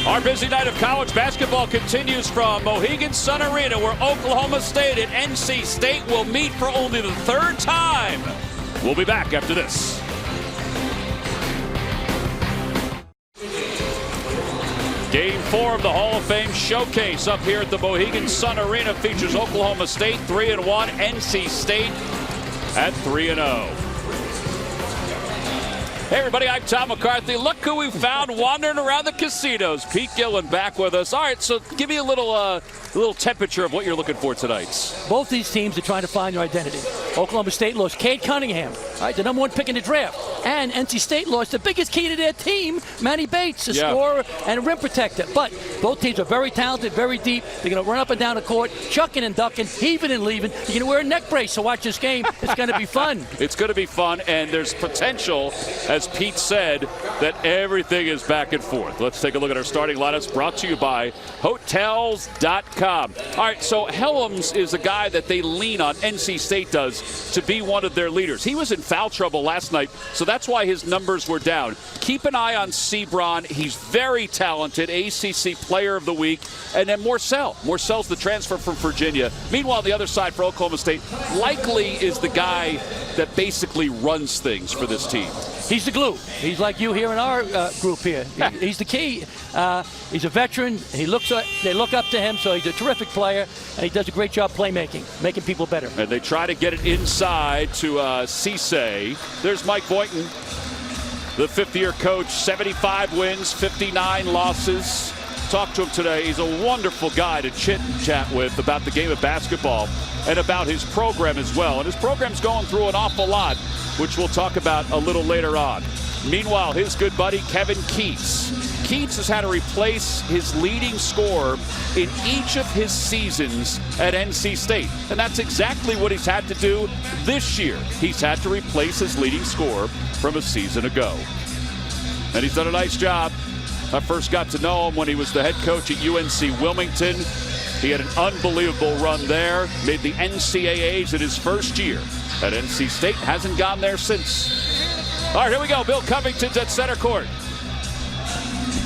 Our busy night of college basketball continues from Mohegan Sun Arena, where Oklahoma State and NC State will meet for only the third time. We'll be back after this. Game 4 of the Hall of Fame Showcase up here at the Mohegan Sun Arena features Oklahoma State 3-1, NC State at 3-0. Hey everybody, I'm Tom McCarthy. Look who we found wandering around the casinos. Pete Gillen back with us. All right, so give me a little temperature of what you're looking for tonight. Both these teams are trying to find their identity. Oklahoma State lost Cade Cunningham, right, the #1 pick in the draft. And NC State lost the biggest key to their team, Manny Bates, a scorer and a rim protector. But both teams are very talented, very deep. They're going to run up and down the court, chucking and ducking, heaving and leaving. You're going to wear a neck brace to watch this game. It's going to be fun. It's going to be fun, and there's potential, as Pete said, that everything is back and forth. Let's take a look at our starting lineups, brought to you by Hotels.com. All right, so Helms is a guy that they lean on, NC State does, to be one of their leaders. He was in foul trouble last night, so that's why his numbers were down. Keep an eye on Sebron. He's very talented, ACC Player of the Week. And then Morsell. Morsell's the transfer from Virginia. Meanwhile, the other side for Oklahoma State likely is the guy that basically runs things for this team. He's the glue. He's like you here in our group here. He's the key. He's a veteran. They look up to him, so he's a terrific player, and he does a great job playmaking, making people better. And they try to get it inside to Cisse. There's Mike Boynton, the fifth-year coach, 75 wins, 59 losses. Talked to him today. He's a wonderful guy to chit-chat with about the game of basketball and about his program as well. And his program's going through an awful lot, which we'll talk about a little later on. Meanwhile, his good buddy, Kevin Keatts. Keatts has had to replace his leading scorer in each of his seasons at NC State. And that's exactly what he's had to do this year. He's had to replace his leading scorer from a season ago. And he's done a nice job. I first got to know him when he was the head coach at UNC Wilmington. He had an unbelievable run there, made the NCAAs in his first year at NC State. Hasn't gone there since. All right, here we go. Bill Covington's at center court.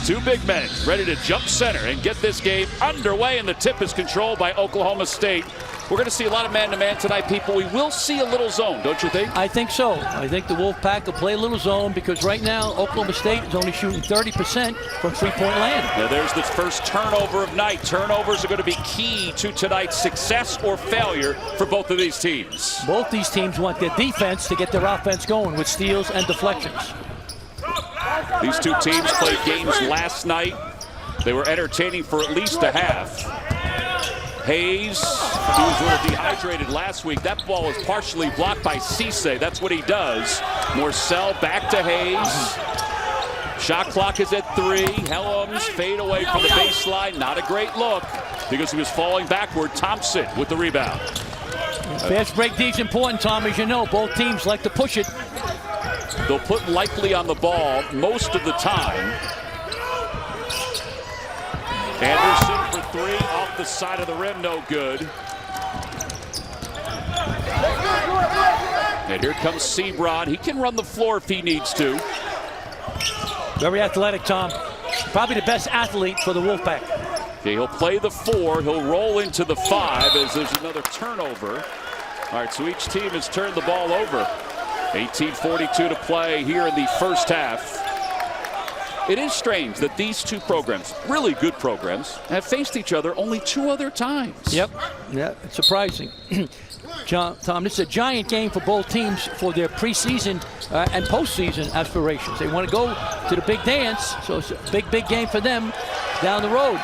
Two big men ready to jump center and get this game underway, and the tip is controlled by Oklahoma State. We're going to see a lot of man-to-man tonight, people. We will see a little zone, don't you think? I think so. I think the Wolfpack will play a little zone because right now Oklahoma State is only shooting 30% from three-point land. Now there's the first turnover of night. Turnovers are going to be key to tonight's success or failure for both of these teams. Both these teams want their defense to get their offense going with steals and deflections. These two teams played games last night. They were entertaining for at least a half. Hayes, he was a little dehydrated last week. That ball was partially blocked by Cisse. That's what he does. Morsell back to Hayes. Shot clock is at 3. Helms fade away from the baseline. Not a great look because he was falling backward. Thompson with the rebound. Fast break D is important, Tom, as you know. Both teams like to push it. They'll put Likely on the ball most of the time. Anderson for 3 off the side of the rim, no good. And here comes Sebron. He can run the floor if he needs to. Very athletic, Tom. Probably the best athlete for the Wolfpack. Okay, he'll play the 4. He'll roll into the 5 as there's another turnover. All right, so each team has turned the ball over. 18:42 to play here in the first half. It is strange that these two programs, really good programs, have faced each other only 2 other times. Yep, yeah, it's surprising. Tom, this is a giant game for both teams for their preseason and postseason aspirations. They want to go to the big dance, so it's a big, big game for them down the road.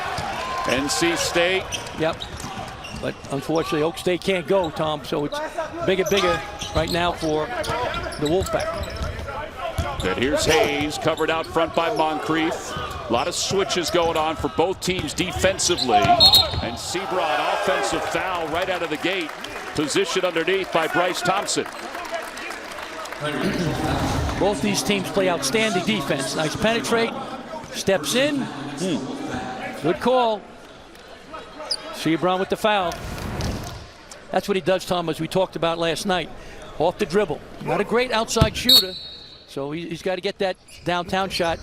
NC State. Yep, but unfortunately, Oak State can't go, Tom, so it's bigger right now for the Wolfpack. And here's Hayes, covered out front by Moncrief. A lot of switches going on for both teams defensively. And Sebron, offensive foul right out of the gate. Position underneath by Bryce Thompson. Both these teams play outstanding defense. Nice penetrate, steps in. Good call. Sebron with the foul. That's what he does, Tom, as we talked about last night. Off the dribble. Not a great outside shooter. So he's got to get that downtown shot.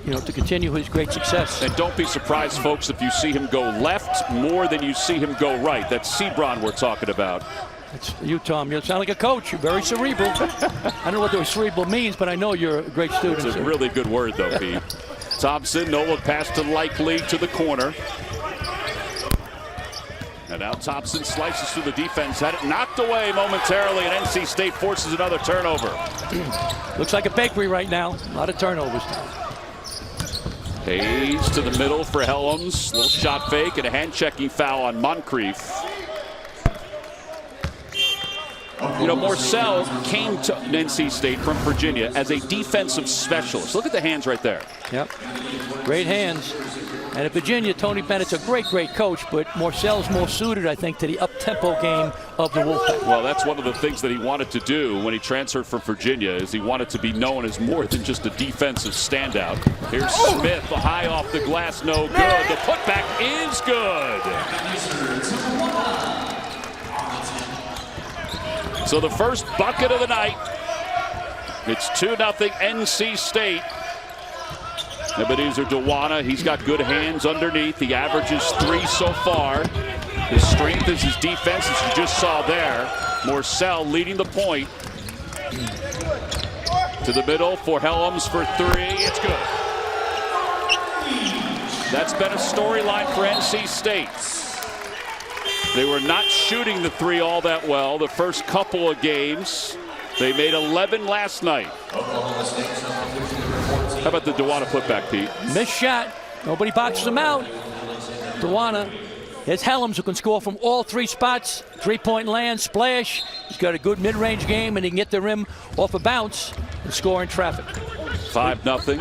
to continue his great success. And don't be surprised, folks, if you see him go left more than you see him go right. That's Sebron we're talking about. It's you, Tom. You sound like a coach. You're very cerebral. I don't know what the word cerebral means, but I know you're a great student. It's a really good word, though, Pete. Thompson, no look pass to Likely to the corner. And now Thompson slices through the defense. Had it knocked away momentarily, and NC State forces another turnover. Looks like a bakery right now. A lot of turnovers. Hayes to the middle for Helms. Little shot fake and a hand-checking foul on Moncrief. Morcell came to NC State from Virginia as a defensive specialist. Look at the hands right there. Yep, great hands. And at Virginia, Tony Bennett's a great coach, but Morcell's more suited, I think, to the up-tempo game of the Wolfpack. Well, that's one of the things that he wanted to do when he transferred from Virginia, is he wanted to be known as more than just a defensive standout. Here's Smith, the high off the glass, no good. The putback is good. So the first bucket of the night. It's 2-0 NC State. Ebenezer Dewana, he's got good hands underneath. He averages 3 so far. His strength is his defense, as you just saw there. Morcell leading the point. To the middle for Helms for 3. It's good. That's been a storyline for NC State. They were not shooting the 3 all that well the first couple of games. They made 11 last night. How about the Dewana putback, Pete? Missed shot. Nobody boxes him out. Dewana. There's Helms, who can score from all 3 spots. 3-point land, splash. He's got a good mid-range game, and he can get the rim off a bounce and score in traffic. 5-0.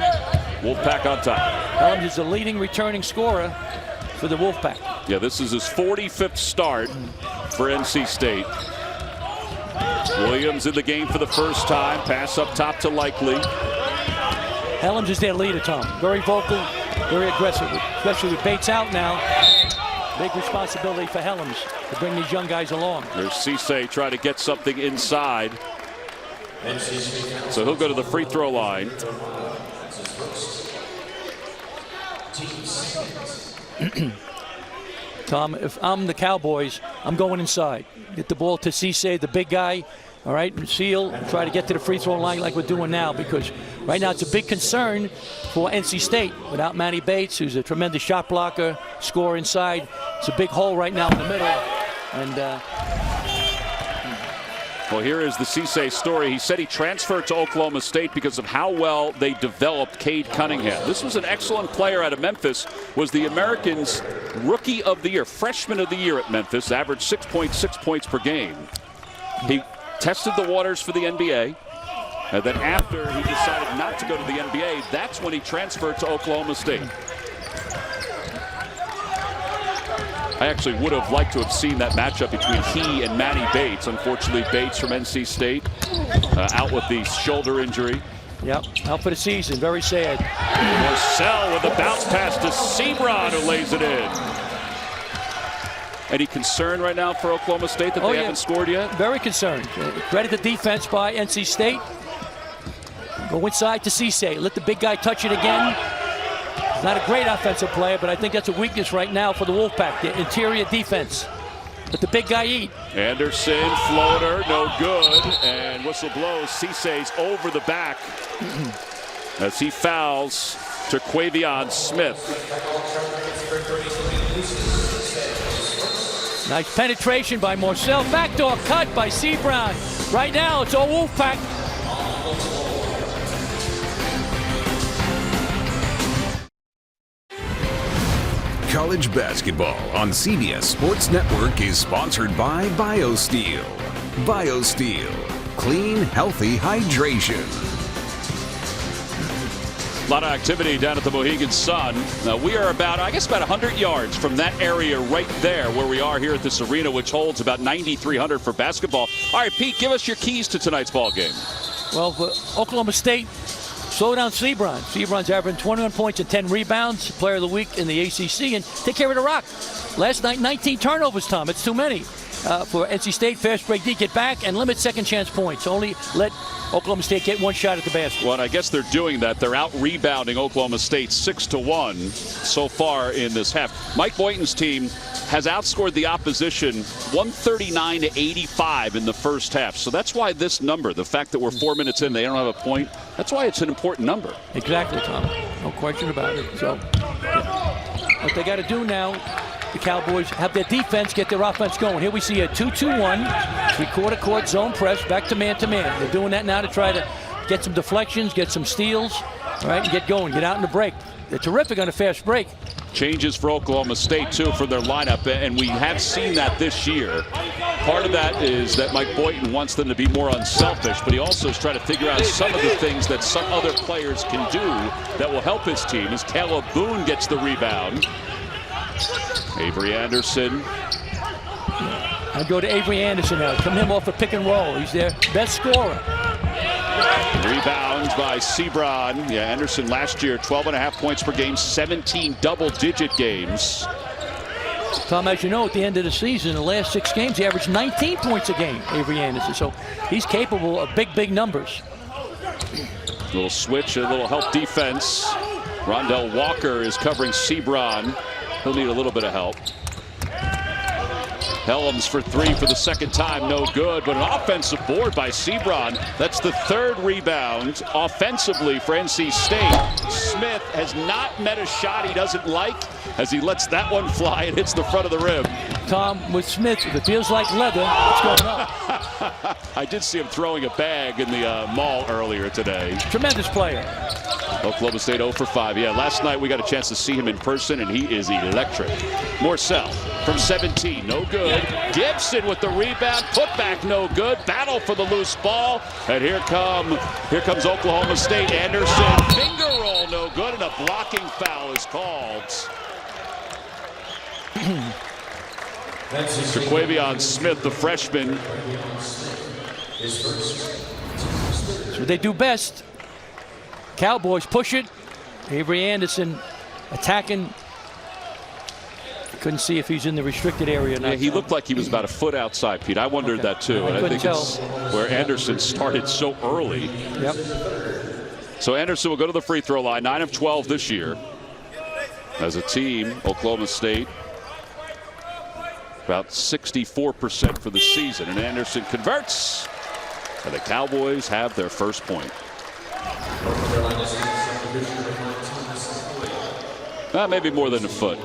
Wolfpack on top. Helms is the leading returning scorer for the Wolfpack. Yeah, this is his 45th start for NC State. Williams in the game for the first time. Pass up top to Likely. Helms is their leader, Tom. Very vocal, very aggressive, especially with Bates out now. Big responsibility for Helms to bring these young guys along. There's Cisse trying to get something inside. So he'll go to the free throw line. Tom, if I'm the Cowboys, I'm going inside. Get the ball to Cisse, the big guy. All right, seal, try to get to the free throw line like we're doing now, because right now it's a big concern for NC State without Manny Bates, who's a tremendous shot blocker, score inside. It's a big hole right now in the middle. And well, here is the Cisse story. He said he transferred to Oklahoma State because of how well they developed Cade Cunningham. This was an excellent player out of Memphis, was the Americans' Rookie of the Year, Freshman of the Year at Memphis, averaged 6.6 points per game. He tested the waters for the NBA, and then after he decided not to go to the NBA, that's when he transferred to Oklahoma State. I actually would have liked to have seen that matchup between he and Manny Bates. Unfortunately, Bates from NC State out with the shoulder injury. Yep, out for the season. Very sad. Morcell with a bounce pass to Sebron, who lays it in. Any concern right now for Oklahoma State that they haven't scored yet? Very concerned. Credit the defense by NC State. Go inside to Cisse. Let the big guy touch it again. He's not a great offensive player, but I think that's a weakness right now for the Wolfpack, the interior defense. Let the big guy eat. Anderson, floater, no good. And whistle blows. Cisse's over the back as he fouls to Quavion Smith. Nice penetration by Morcell. Backdoor cut by Sebron. Right now, it's all Wolfpack. College basketball on CBS Sports Network is sponsored by BioSteel. BioSteel. Clean, healthy hydration. A lot of activity down at the Mohegan Sun. Now we are about 100 yards from that area right there where we are here at this arena, which holds about 9,300 for basketball. All right, Pete, give us your keys to tonight's ball game. Well, for Oklahoma State, slow down Sebron. Sebron's averaging 21 points and 10 rebounds, player of the week in the ACC, and take care of the rock. Last night, 19 turnovers, Tom. It's too many. for NC State. Fast break D, get back and limit second chance points. Only let Oklahoma State get one shot at the basket. Well, I guess they're doing that. They're out rebounding Oklahoma State 6-1 so far in this half. Mike Boynton's team has outscored the opposition 139-85 in the first half. So that's why this number, the fact that we're 4 minutes in, they don't have a point, that's why it's an important number. Exactly, Tom. No question about it. So what they got to do now, the Cowboys have their defense, get their offense going. Here we see a 2-2-1, three-quarter court zone press, back to man-to-man. They're doing that now to try to get some deflections, get some steals, all right, and get going, get out in the break. They're terrific on a fast break. Changes for Oklahoma State, too, for their lineup, and we have seen that this year. Part of that is that Mike Boynton wants them to be more unselfish, but he also is trying to figure out some of the things that some other players can do that will help his team, as Caleb Boone gets the rebound. Avery Anderson. I go to Avery Anderson now. Come him off a pick and roll. He's their best scorer. Rebound by Sebron. Yeah, Anderson last year, 12.5 points per game, 17 double-digit games. Tom, as you know, at the end of the season, the last 6 games, he averaged 19 points a game, Avery Anderson. So he's capable of big, big numbers. A little switch, a little help defense. Rondell Walker is covering Sebron. He'll need a little bit of help. Helms for 3 for the second time, no good, but an offensive board by Sebron. That's the 3rd rebound offensively for NC State. Smith has not met a shot he doesn't like as he lets that one fly and hits the front of the rim. Tom, with Smith, if it feels like leather, it's going up. I did see him throwing a bag in the mall earlier today. Tremendous player. Oklahoma State 0 for 5. Yeah, last night we got a chance to see him in person, and he is electric. Morcell from 17, no good. Gibson with the rebound, put back, no good. Battle for the loose ball, and here comes Oklahoma State. Anderson, finger roll, no good, and a blocking foul is called. Jaquavion Smith, the freshman. So they do best. Cowboys push it. Avery Anderson attacking. Couldn't see if he's in the restricted area or not. Yeah, he looked like he was about a foot outside, Pete. I wondered that too. And I think it's where Anderson started so early. Yep. So Anderson will go to the free throw line, 9 of 12 this year. As a team, Oklahoma State about 64% for the season. And Anderson converts. And the Cowboys have their first point. Maybe more than a foot.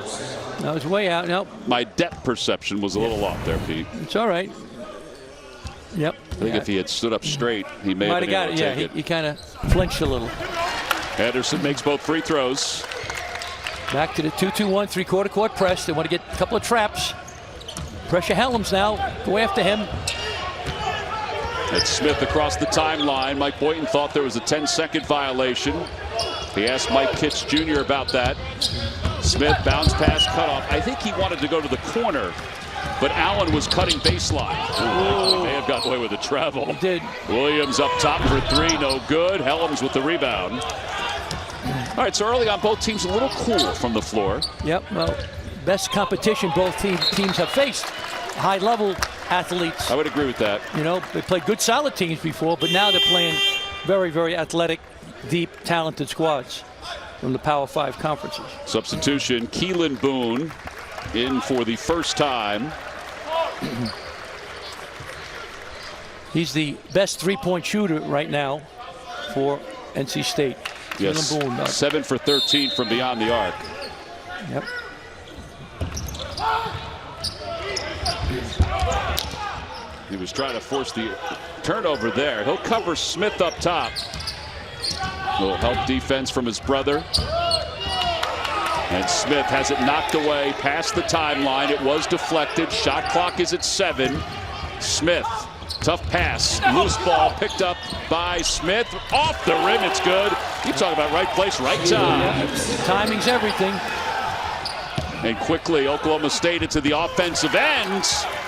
No, it's way out. Nope. My depth perception was a little off there, Pete. It's all right. Yep. I think if he had stood up straight, he may have been able to take it. He kind of flinched a little. Anderson makes both free throws. Back to the 2-2-1, three-quarter court press. They want to get a couple of traps. Pressure Helms now. Go after him. It's Smith across the timeline. Mike Boynton thought there was a 10-second violation. He asked Mike Kitts Jr. about that. Smith bounce pass cutoff. I think he wanted to go to the corner, but Allen was cutting baseline. He may have got away with the travel. He did. Williams up top for 3, no good. Helms with the rebound. All right, so early on, both teams a little cool from the floor. Yep, well, best competition both teams have faced. High-level athletes. I would agree with that. You know, they played good, solid teams before, but now they're playing very, very athletic, deep, talented squads from the Power 5 conferences. Substitution, Keelan Boone in for the first time. He's the best three-point shooter right now for NC State. Yes, Keelan Boone, 7 for 13 from beyond the arc. Yep. He was trying to force the turnover there. He'll cover Smith up top. A little help defense from his brother. And Smith has it knocked away past the timeline. It was deflected. Shot clock is at 7. Smith, tough pass. Loose ball picked up by Smith. Off the rim, it's good. You talk about right place, right time. Yeah. Timing's everything. And quickly, Oklahoma State into the offensive end.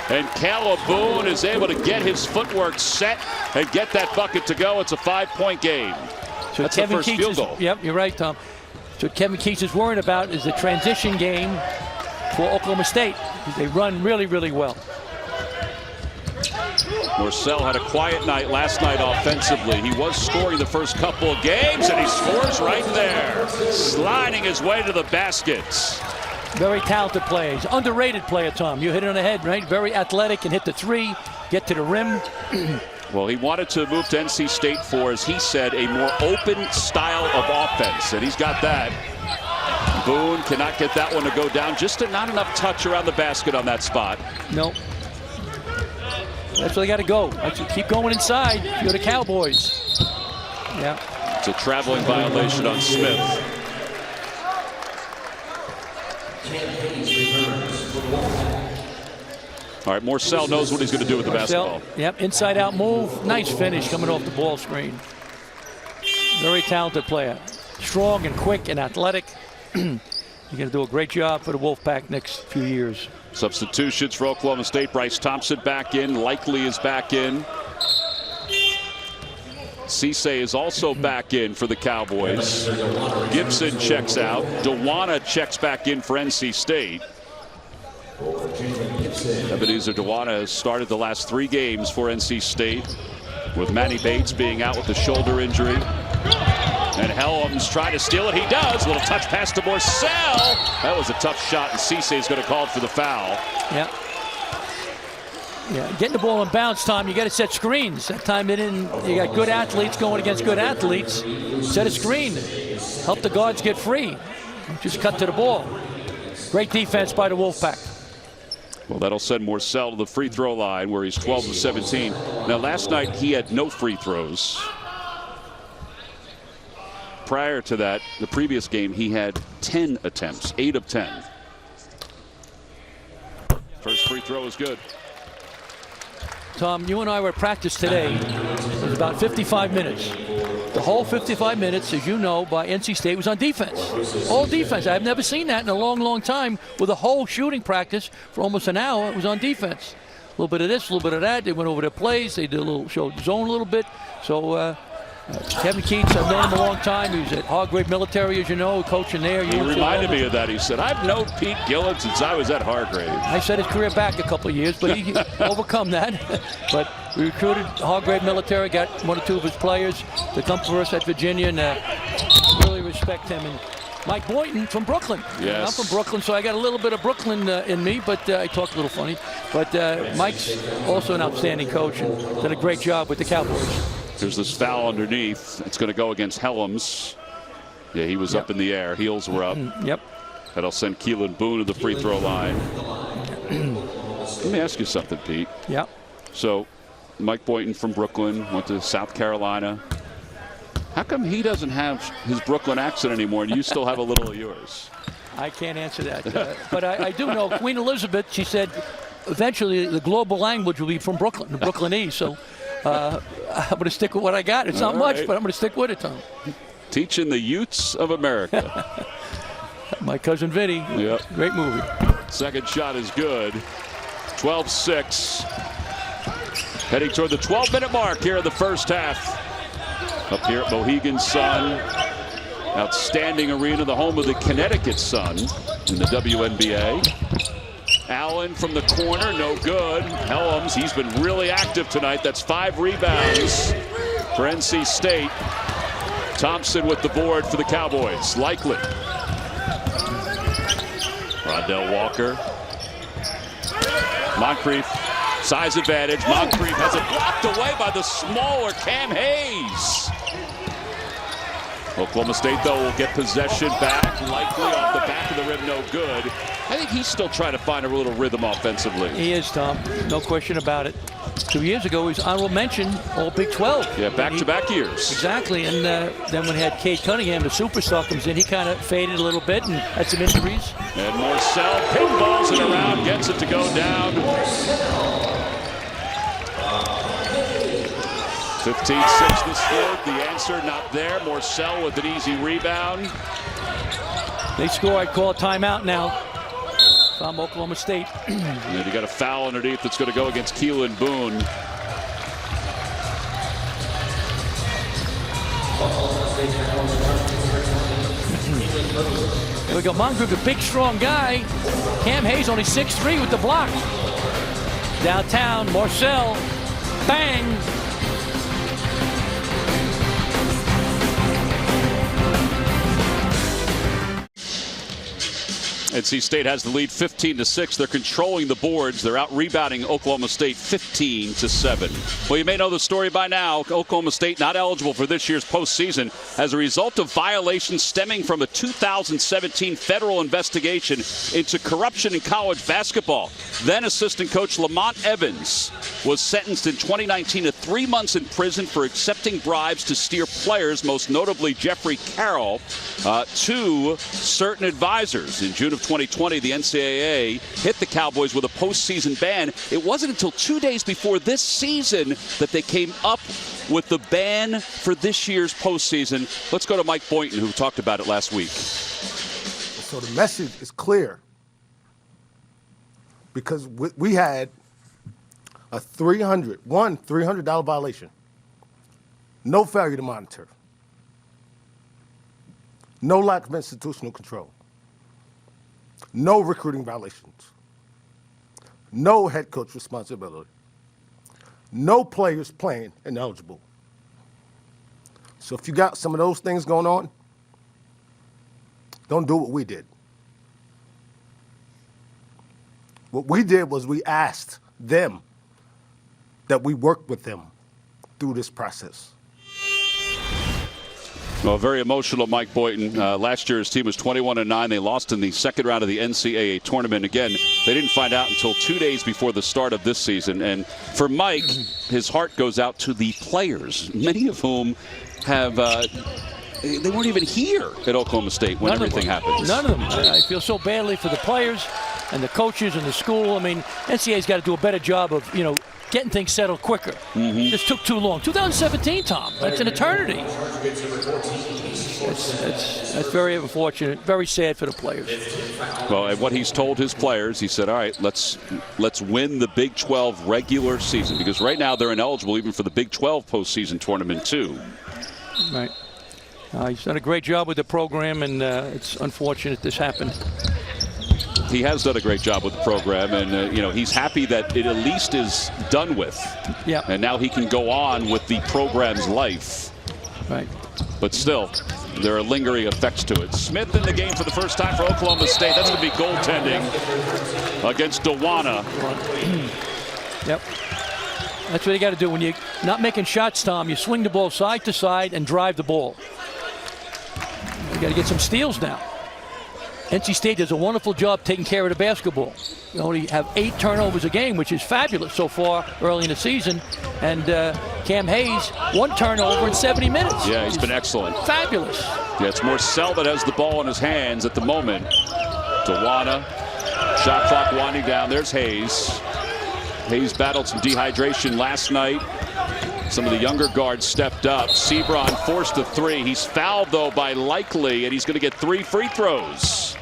And Caleb Boone is able to get his footwork set and get that bucket to go. It's a 5-point game. So that's Kevin the first Keats field goal. Yep, you're right, Tom. So what Kevin Keats is worried about is the transition game for Oklahoma State. They run really, really well. Morsell had a quiet night last night offensively. He was scoring the first couple of games, and he scores right there, sliding his way to the baskets. Very talented player. He's an underrated player, Tom. You hit it on the head, right? Very athletic, can hit the three, get to the rim. Well, he wanted to move to NC State for, as he said, a more open style of offense, and he's got that. Boone cannot get that one to go down. Just not enough touch around the basket on that spot. No. That's where they got to go. Keep going inside. You're the Cowboys. Yeah. It's a traveling violation on Smith. All right, Morsell knows what he's going to do with the basketball. Yep, inside out move. Nice finish coming off the ball screen. Very talented player. Strong and quick and athletic. You're going to do a great job for the Wolfpack next few years. Substitutions for Oklahoma State. Bryce Thompson back in. Likely is back in. Cisse is also back in for the Cowboys. Gibson checks out. Dewana checks back in for NC State. Ebenezer Dewana has started the last 3 games for NC State, with Manny Bates being out with the shoulder injury. And Helms trying to steal it. He does. Little touch pass to Morsell. That was a tough shot, and Cisse is going to call for the foul. Yeah. Yeah, getting the ball in bounce, Tom, you got to set screens. That time they didn't. You got good athletes going against good athletes. Set a screen. Help the guards get free. Just cut to the ball. Great defense by the Wolfpack. Well, that'll send Morsell to the free throw line, where he's 12 of 17. Now, last night he had no free throws. Prior to that, the previous game, he had 10 attempts, 8 of 10. First free throw is good. Tom, you and I were at practice today. It was about 55 minutes. The whole 55 minutes, as you know, by NC State was on defense. All defense. I've never seen that in a long, long time. With a whole shooting practice for almost an hour, it was on defense. A little bit of this, a little bit of that. They went over their plays. They did a little, showed zone a little bit. So Kevin Keats, I've known him a long time. He was at Hargrave Military, as you know, coaching there. He reminded me of that. He said, I've known Pete Gillen since I was at Hargrave. I set his career back a couple of years, but he overcome that. But we recruited Hargrave Military, got 1 or 2 of his players to come for us at Virginia, and really respect him. And Mike Boynton from Brooklyn. Yes. I'm from Brooklyn, so I got a little bit of Brooklyn in me, but I talk a little funny. But Mike's also an outstanding coach and done a great job with the Cowboys. There's this foul underneath. It's going to go against Helms. Yeah, he was up in the air. Heels were up. Yep. That'll send Keelan Boone to the free throw line. Let me ask you something, Pete. Yep. So, Mike Boynton from Brooklyn, went to South Carolina. How come he doesn't have his Brooklyn accent anymore and you still have a little of yours? I can't answer that. But I do know Queen Elizabeth, she said, eventually the global language will be from Brooklyn, the Brooklynese. So I'm going to stick with what I got. It's not much, but I'm going to stick with it, Tom. Teaching the Utes of America. My cousin Vinny. Yep. Great movie. Second shot is good. 12-6. Heading toward the 12-minute mark here in the first half. Up here at Mohegan Sun. Outstanding arena, the home of the Connecticut Sun in the WNBA. Allen from the corner, no good. Helms, he's been really active tonight. That's 5 rebounds for NC State. Thompson with the board for the Cowboys. Likely. Rondell Walker. Moncrief, size advantage. Moncrief has it blocked away by the smaller Cam Hayes. Oklahoma State, though, will get possession back. Likely off the back of the rim, no good. I think he's still trying to find a little rhythm offensively. He is, Tom. No question about it. 2 years ago, he was honorable mention All Big 12. Yeah, back-to-back years. Exactly. And then when he had Cade Cunningham, the superstar, comes in, he kind of faded a little bit and had some injuries. And Morsell pinballs it around, gets it to go down. 15-6 the score. The answer not there. Morsell with an easy rebound. They score. I call a timeout now. From Oklahoma State. And then you got a foul underneath that's going to go against Keelan Boone. There we go. Moncrief, a big, strong guy. Cam Hayes only 6'3" with the block. Downtown, Morsell Bang! NC State has the lead 15-6. They're controlling the boards. They're out rebounding Oklahoma State 15-7. Well, you may know the story by now. Oklahoma State not eligible for this year's postseason as a result of violations stemming from a 2017 federal investigation into corruption in college basketball. Then assistant coach Lamont Evans was sentenced in 2019 to 3 months in prison for accepting bribes to steer players, most notably Jeffrey Carroll, to certain advisors. In June of 2020, the NCAA hit the Cowboys with a postseason ban. It wasn't until 2 days before this season that they came up with the ban for this year's postseason. Let's go to Mike Boynton, who talked about it last week. So the message is clear because we had a $300 violation, no failure to monitor, no lack of institutional control, no recruiting violations, no head coach responsibility, no players playing ineligible. So if you got some of those things going on, don't do what we did. What we did was we asked them that we work with them through this process. Well, very emotional, Mike Boynton. Last year, his team was 21-9. They lost in the second round of the NCAA tournament. Again, they didn't find out until 2 days before the start of this season. And for Mike, his heart goes out to the players, many of whom have they weren't even here at Oklahoma State when everything happened. None of them. I feel so badly for the players and the coaches and the school. I mean, NCAA's got to do a better job of, getting things settled quicker. This took too long. 2017, Tom. That's an eternity. That's very unfortunate. Very sad for the players. Well, and what he's told his players, he said, all right, let's win the Big 12 regular season, because right now they're ineligible even for the Big 12 postseason tournament too. Right. He's done a great job with the program, and it's unfortunate this happened. He has done a great job with the program, and he's happy that it at least is done with. Yeah. And now he can go on with the program's life. Right. But still, there are lingering effects to it. Smith in the game for the first time for Oklahoma State. That's going to be goaltending against Dawana. Yep. That's what you got to do when you're not making shots, Tom. You swing the ball side to side and drive the ball. You got to get some steals now. NC State does a wonderful job taking care of the basketball. We only have 8 turnovers a game, which is fabulous so far early in the season. And Cam Hayes, 1 turnover in 70 minutes. Yeah, he's been excellent. Fabulous. Yeah, it's Morcell that has the ball in his hands at the moment. Dawana, shot clock winding down. There's Hayes. Hayes battled some dehydration last night. Some of the younger guards stepped up. Sebron forced a 3. He's fouled, though, by Likely, and he's going to get 3 free throws.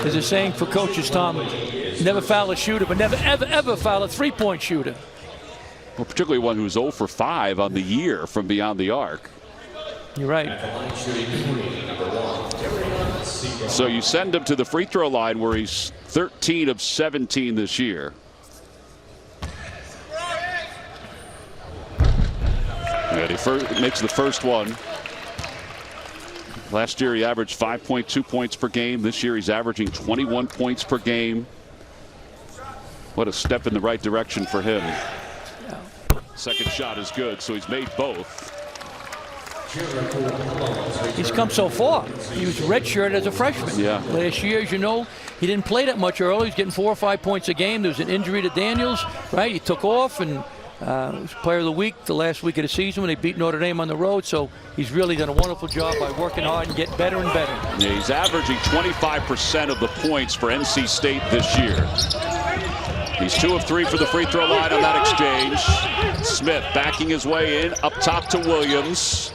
There's a saying for coaches, Tom, never foul a shooter, but never, ever, ever foul a three-point shooter. Well, particularly one who's 0 for 5 on the year from beyond the arc. You're right. So you send him to the free throw line where he's 13 of 17 this year. And he makes the first one. Last year he averaged 5.2 points per game. This year he's averaging 21 points per game. What a step in the right direction for him. Second shot is good, so he's made both. He's come so far. He was redshirted as a freshman. Yeah. Last year, as you know, he didn't play that much early. He's getting 4 or 5 points a game. There was an injury to Daniels, right? He took off and was player of the week the last week of the season when they beat Notre Dame on the road. So he's really done a wonderful job by working hard and getting better and better. Yeah, he's averaging 25% of the points for NC State this year. He's 2 of 3 for the free throw line on that exchange. Smith backing his way in, up top to Williams.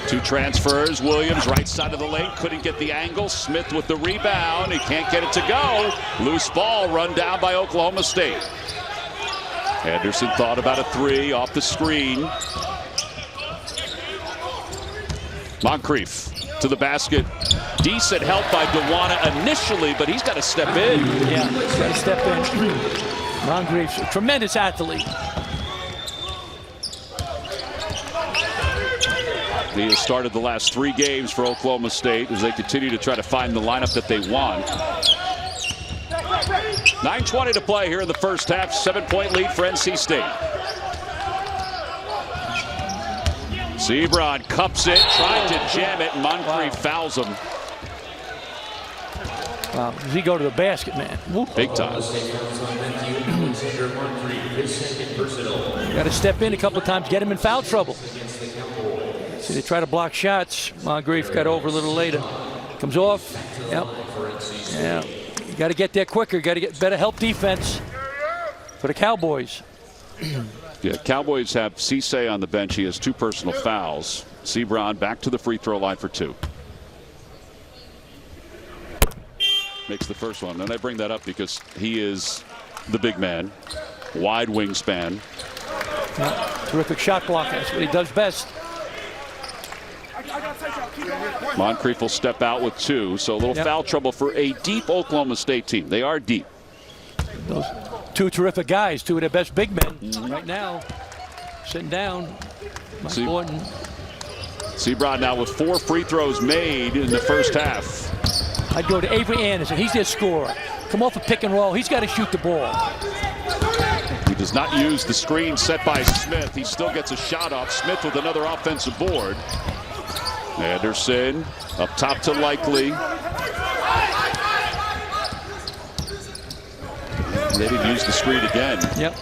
2 transfers. Williams right side of the lane, couldn't get the angle. Smith with the rebound. He can't get it to go. Loose ball run down by Oklahoma State. Anderson thought about a 3 off the screen. Moncrief to the basket. Decent help by Dewana initially, but he's got to step in. Yeah, he's got to step in. Moncrief's a tremendous athlete. He has started the last 3 games for Oklahoma State as they continue to try to find the lineup that they want. 9:20 to play here in the first half. 7-point lead for NC State. Sebron cups it, tried to jam it. Moncrief fouls him. Wow, does he go to the basket, man? Whoop. Big time. Got to step in a couple of times, get him in foul trouble. See, they try to block shots. Moncrief got over a little later. Comes off. Yep. Yeah. You got to get there quicker. Got to get better help defense for the Cowboys. Yeah, Cowboys have Cisse on the bench. He has 2 personal fouls. Sebron back to the free throw line for 2. Makes the first one. And I bring that up because he is the big man. Wide wingspan. Yeah, terrific shot blocker. That's what he does best. Moncrief will step out with 2. So a little foul trouble for a deep Oklahoma State team. They are deep. Those 2 terrific guys, 2 of their best big men right now. Sitting down. Gordon. Sebron now with 4 free throws made in the first half. I'd go to Avery Anderson. He's their scorer. Come off a pick and roll. He's got to shoot the ball. He does not use the screen set by Smith. He still gets a shot off. Smith with another offensive board. Anderson up top to Likely. They didn't use the screen again. Yep.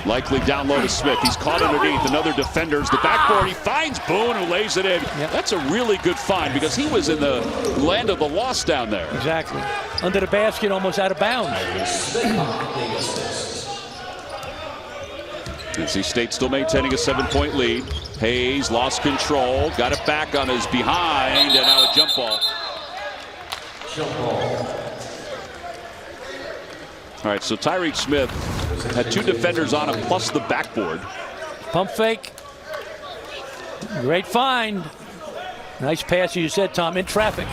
Likely down low to Smith. He's caught underneath. Another defender's the backboard. He finds Boone, who lays it in. Yep. That's a really good find because he was in the land of the lost down there. Exactly. Under the basket, almost out of bounds. NC State still maintaining a 7-point lead. Hayes lost control, got it back on his behind, and now a jump ball. All right, so Tyreek Smith had 2 defenders on him plus the backboard. Pump fake. Great find. Nice pass, you said, Tom, in traffic.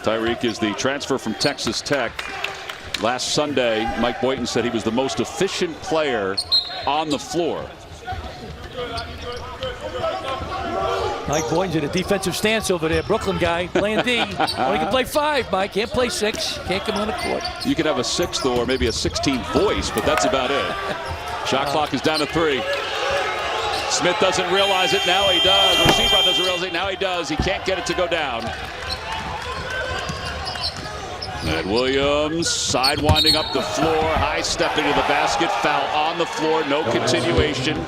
Tyreek is the transfer from Texas Tech. Last Sunday, Mike Boynton said he was the most efficient player on the floor. Mike Boynton's in a defensive stance over there. Brooklyn guy playing D. Only can play 5, Mike. Can't play 6. Can't come on the court. You could have a 6th or maybe a 16th voice, but that's about it. Shot clock is down to 3. Smith doesn't realize it. Now he does. Sebron doesn't realize it. Now he does. He can't get it to go down. And Williams sidewinding up the floor, high stepping to the basket, foul on the floor, no continuation.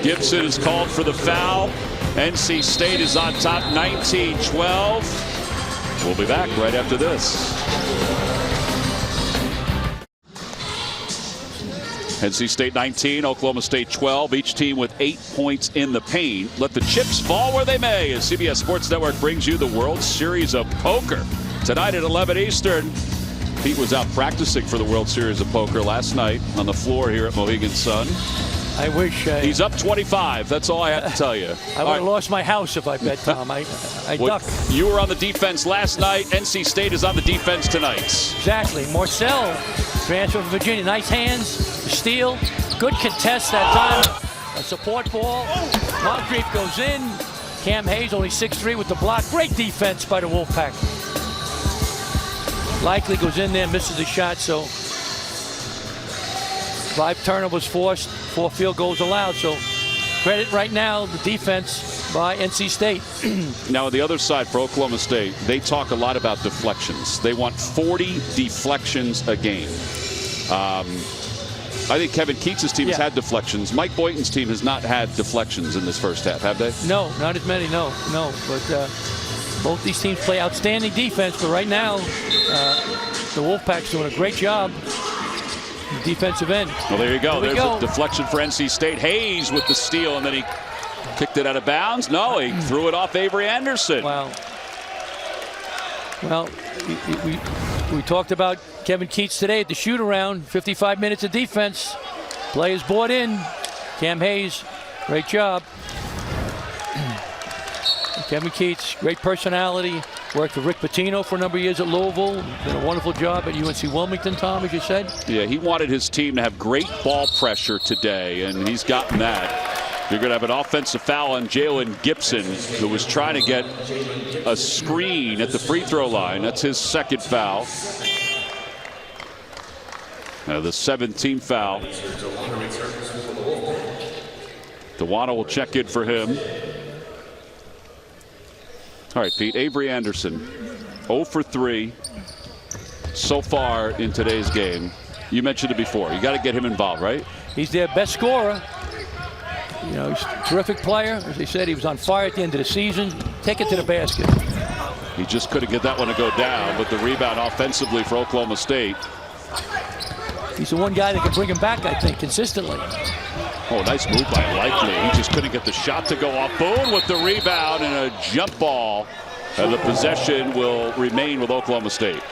Gibson is called for the foul. NC State is on top 19-12. We'll be back right after this. NC State 19, Oklahoma State 12. Each team with 8 points in the paint. Let the chips fall where they may as CBS Sports Network brings you the World Series of Poker. Tonight at 11 Eastern. Pete was out practicing for the World Series of Poker last night on the floor here at Mohegan Sun. I wish. He's up 25. That's all I have to tell you. I would have lost my house if I bet, Tom. I ducked. You were on the defense last night. NC State is on the defense tonight. Exactly. Marcel, transfer from Virginia. Nice hands. Steal. Good contest that time. A support ball. Moncrief goes in. Cam Hayes only 6'3" with the block. Great defense by the Wolfpack. Likely goes in there, misses the shot, so 5 turnovers forced, 4 field goals allowed. So credit right now the defense by NC State. Now on the other side for Oklahoma State, they talk a lot about deflections. They want 40 deflections a game. I think Kevin Keats' team has had deflections. Mike Boynton's team has not had deflections in this first half, have they? No, not as many, no. But both these teams play outstanding defense, but right now the Wolfpack's doing a great job on the defensive end. Well, there you go. There's a deflection for NC State. Hayes with the steal, and then he kicked it out of bounds. No, he threw it off Avery Anderson. Wow. Well, we talked about Kevin Keats today at the shoot-around. 55 minutes of defense. Players bought in. Cam Hayes Great job. Kevin Keats, great personality. Worked with Rick Pitino for a number of years at Louisville. Did a wonderful job at UNC Wilmington, Tom, as you said. Yeah, he wanted his team to have great ball pressure today, and he's gotten that. You're going to have an offensive foul on Jalen Gibson, who was trying to get a screen at the free throw line. That's his second foul. Now the 17th foul. Dewana will check in for him. All right, Pete. Avery Anderson, 0 for 3 so far in today's game. You mentioned it before. You got to get him involved, right? He's their best scorer. You know, he's a terrific player. As they said, he was on fire at the end of the season. Take it to the basket. He just couldn't get that one to go down, but the rebound offensively for Oklahoma State. He's the one guy that can bring him back, I think, consistently. Oh, nice move by Likely. He just couldn't get the shot to go off. Boone with the rebound and a jump ball. And the possession will remain with Oklahoma State.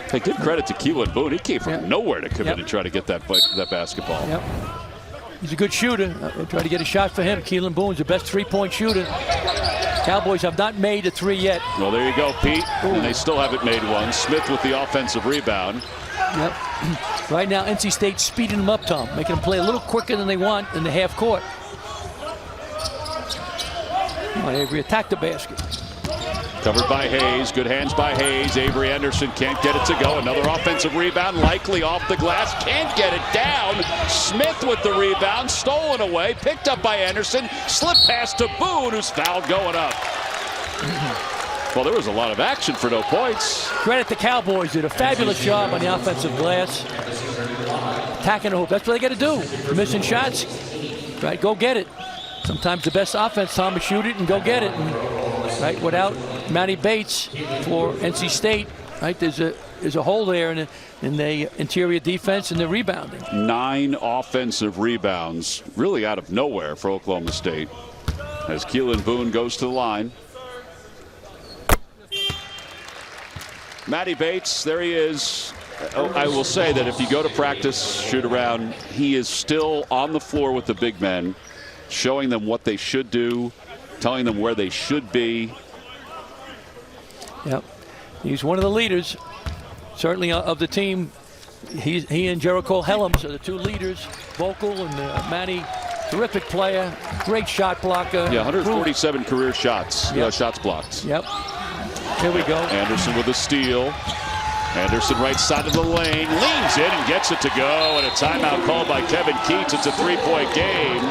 Hey, give credit to Keelan Boone. He came from nowhere to come in and try to get that basketball. Yep. He's a good shooter. Try to get a shot for him. Keelan Boone's the best three-point shooter. Cowboys have not made a three yet. Well, there you go, Pete. Ooh. And they still haven't made one. Smith with the offensive rebound. Yep. Right now, NC State's speeding them up, Tom, making them play a little quicker than they want in the half court. Come on, Avery, attack the basket. Covered by Hayes. Good hands by Hayes. Avery Anderson can't get it to go. Another offensive rebound. Likely off the glass. Can't get it down. Smith with the rebound. Stolen away. Picked up by Anderson. Slip pass to Boone, who's fouled going up. Well, there was a lot of action for no points. Credit the Cowboys. Did a fabulous job on the offensive glass. Attacking the hoop. That's what they got to do. Missing shots. Right, go get it. Sometimes the best offense, Tom, is shoot it and go get it. And, right, without Matty Bates for NC State, right, there's a hole there in the interior defense and the rebounding. 9 offensive rebounds, really out of nowhere for Oklahoma State, as Keelan Boone goes to the line. Matty Bates, there he is. I will say that if you go to practice, shoot around, he is still on the floor with the big men, showing them what they should do, telling them where they should be. Yep, he's one of the leaders, certainly of the team. He and Jericho Helms are the two leaders. Vocal and Matty, terrific player, great shot blocker. Yeah, 147 career shots, shots blocked. Yep. Here we go. Anderson with a steal. Anderson right side of the lane, leans in and gets it to go, and a timeout called by Kevin Keats. It's a 3-point game.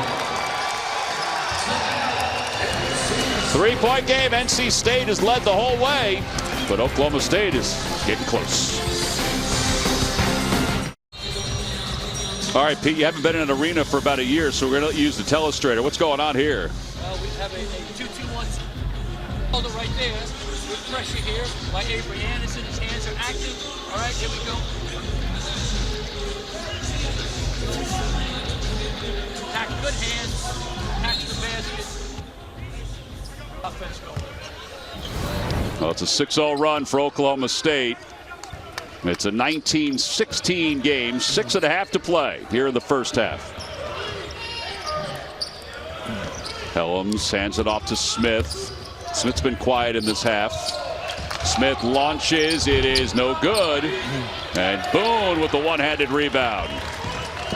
3-point game. NC State has led the whole way, but Oklahoma State is getting close. All right, Pete, you haven't been in an arena for about a year, so we're going to use the telestrator. What's going on here? Well, we have a 2-2-1 holder right there. Good pressure here by Avery Anderson. His hands are active. All right, here we go. Attack, good hands. Attach the basket. Offense going. Well, it's a 6-0 run for Oklahoma State. It's a 19-16 game, 6.5 to play here in the first half. Helms hands it off to Smith. Smith's been quiet in this half. Smith launches, it is no good. And Boone with the one-handed rebound.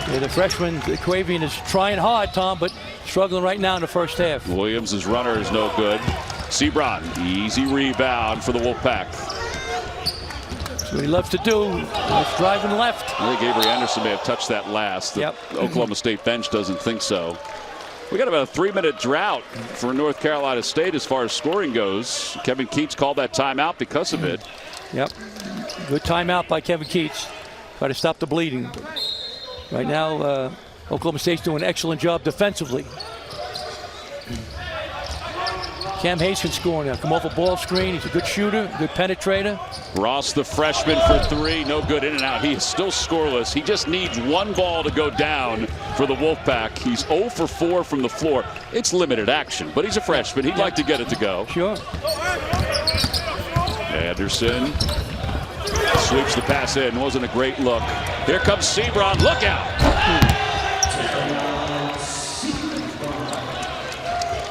Yeah, the freshman, Quavian, is trying hard, Tom, but struggling right now in the first half. Williams' runner is no good. Sebron, easy rebound for the Wolfpack. That's what he loves to do. He's driving left. I think Avery Anderson may have touched that last. The Oklahoma State bench doesn't think so. We got about a 3-minute drought for North Carolina State as far as scoring goes. Kevin Keats called that timeout because of it. Yep. Good timeout by Kevin Keats. Try to stop the bleeding. Right now, Oklahoma State's doing an excellent job defensively. Cam Hayes can score now. Come off a ball screen. He's a good shooter, good penetrator. Ross, the freshman, for 3. No good, in and out. He is still scoreless. He just needs one ball to go down for the Wolfpack. He's 0 for 4 from the floor. It's limited action, but he's a freshman. He'd like to get it to go. Sure. Anderson sweeps the pass in. Wasn't a great look. Here comes Sebron. Look out.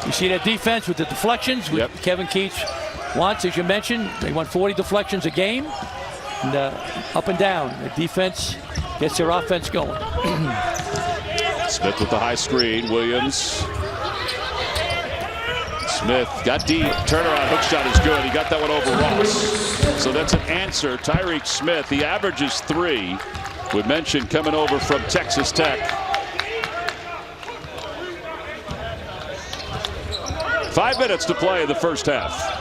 You see that defense with the deflections. Yep. Kevin Keats wants, as you mentioned, they want 40 deflections a game. And up and down. The defense gets their offense going. Smith with the high screen. Williams. Smith got deep. Turnaround hook shot is good. He got that one over Ross. So that's an answer. Tyreek Smith, he averages 3. We mentioned coming over from Texas Tech. 5 minutes to play in the first half.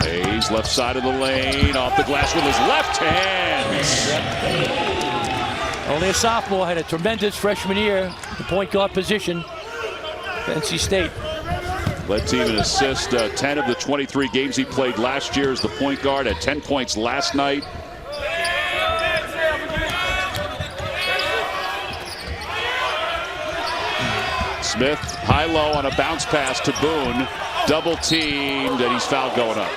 Hayes, left side of the lane, off the glass with his left hand. Only a sophomore, had a tremendous freshman year, the point guard position. NC State. Led team in assist 10 of the 23 games he played last year as the point guard, at 10 points last night. Smith, high-low on a bounce pass to Boone. Double teamed, and he's fouled going up.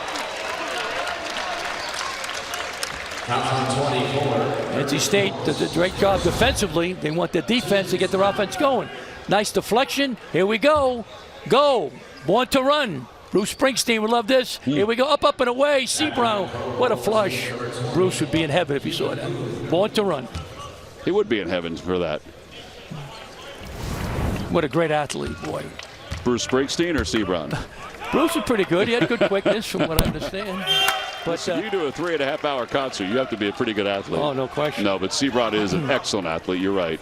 NC State does a great job defensively. They want their defense to get their offense going. Nice deflection. Here we go. Go. Born to run. Bruce Springsteen would love this. Here we go. Up, up, and away. Sebron. What a flush. Bruce would be in heaven if he saw that. Born to run. He would be in heaven for that. What a great athlete, boy. Bruce Springsteen or Sebron? Bruce was pretty good. He had good quickness, from what I understand. But you do a 3.5-hour concert, you have to be a pretty good athlete. Oh, no question. No, but Sebron is an excellent athlete. You're right.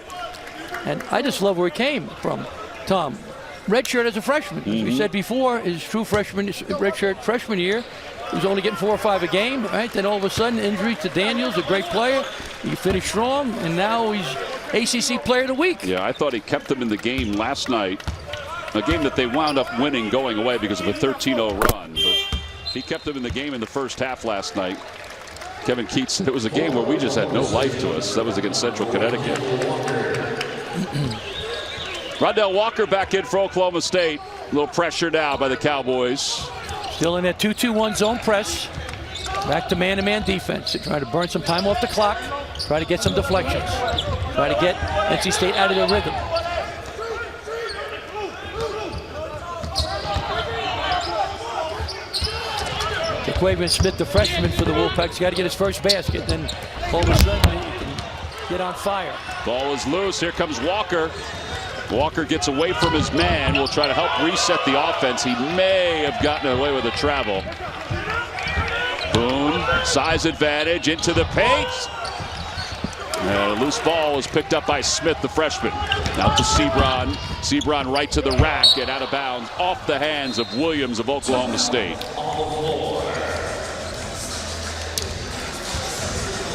And I just love where he came from, Tom. Redshirt as a freshman. We said before, his true redshirt freshman year, he was only getting 4 or 5 a game, right? Then all of a sudden, injury to Daniels, a great player. He finished strong, and now he's ACC Player of the Week. Yeah, I thought he kept them in the game last night. A game that they wound up winning going away because of a 13-0 run. But he kept them in the game in the first half last night. Kevin Keats said it was a game where we just had no life to us. That was against Central Connecticut. Rondell Walker back in for Oklahoma State. A little pressure now by the Cowboys. Still in that 2-2-1 zone press. Back to man-to-man defense. They try to burn some time off the clock. Try to get some deflections. Try to get NC State out of their rhythm. Quavian Smith, the freshman for the Wolfpack, he's got to get his first basket. Then all of a sudden he can get on fire. Ball is loose. Here comes Walker. Walker gets away from his man. Will try to help reset the offense. He may have gotten away with a travel. Boone, size advantage into the paint. And a loose ball was picked up by Smith, the freshman. Now to Sebron. Sebron right to the rack and out of bounds off the hands of Williams of Oklahoma State.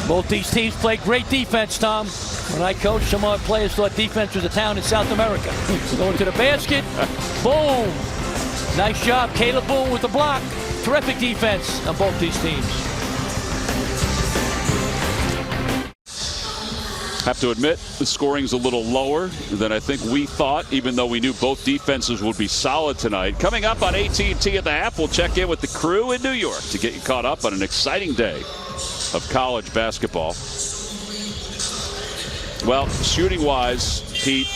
Both these teams play great defense, Tom. When I coached, some of our players thought defense was a town in South America. Going to the basket. Boom. Nice job. Caleb Boone with the block. Terrific defense on both these teams. Have to admit, the scoring's a little lower than I think we thought, even though we knew both defenses would be solid tonight. Coming up on AT&T at the half, we'll check in with the crew in New York to get you caught up on an exciting day of college basketball. Well, shooting-wise, Pete,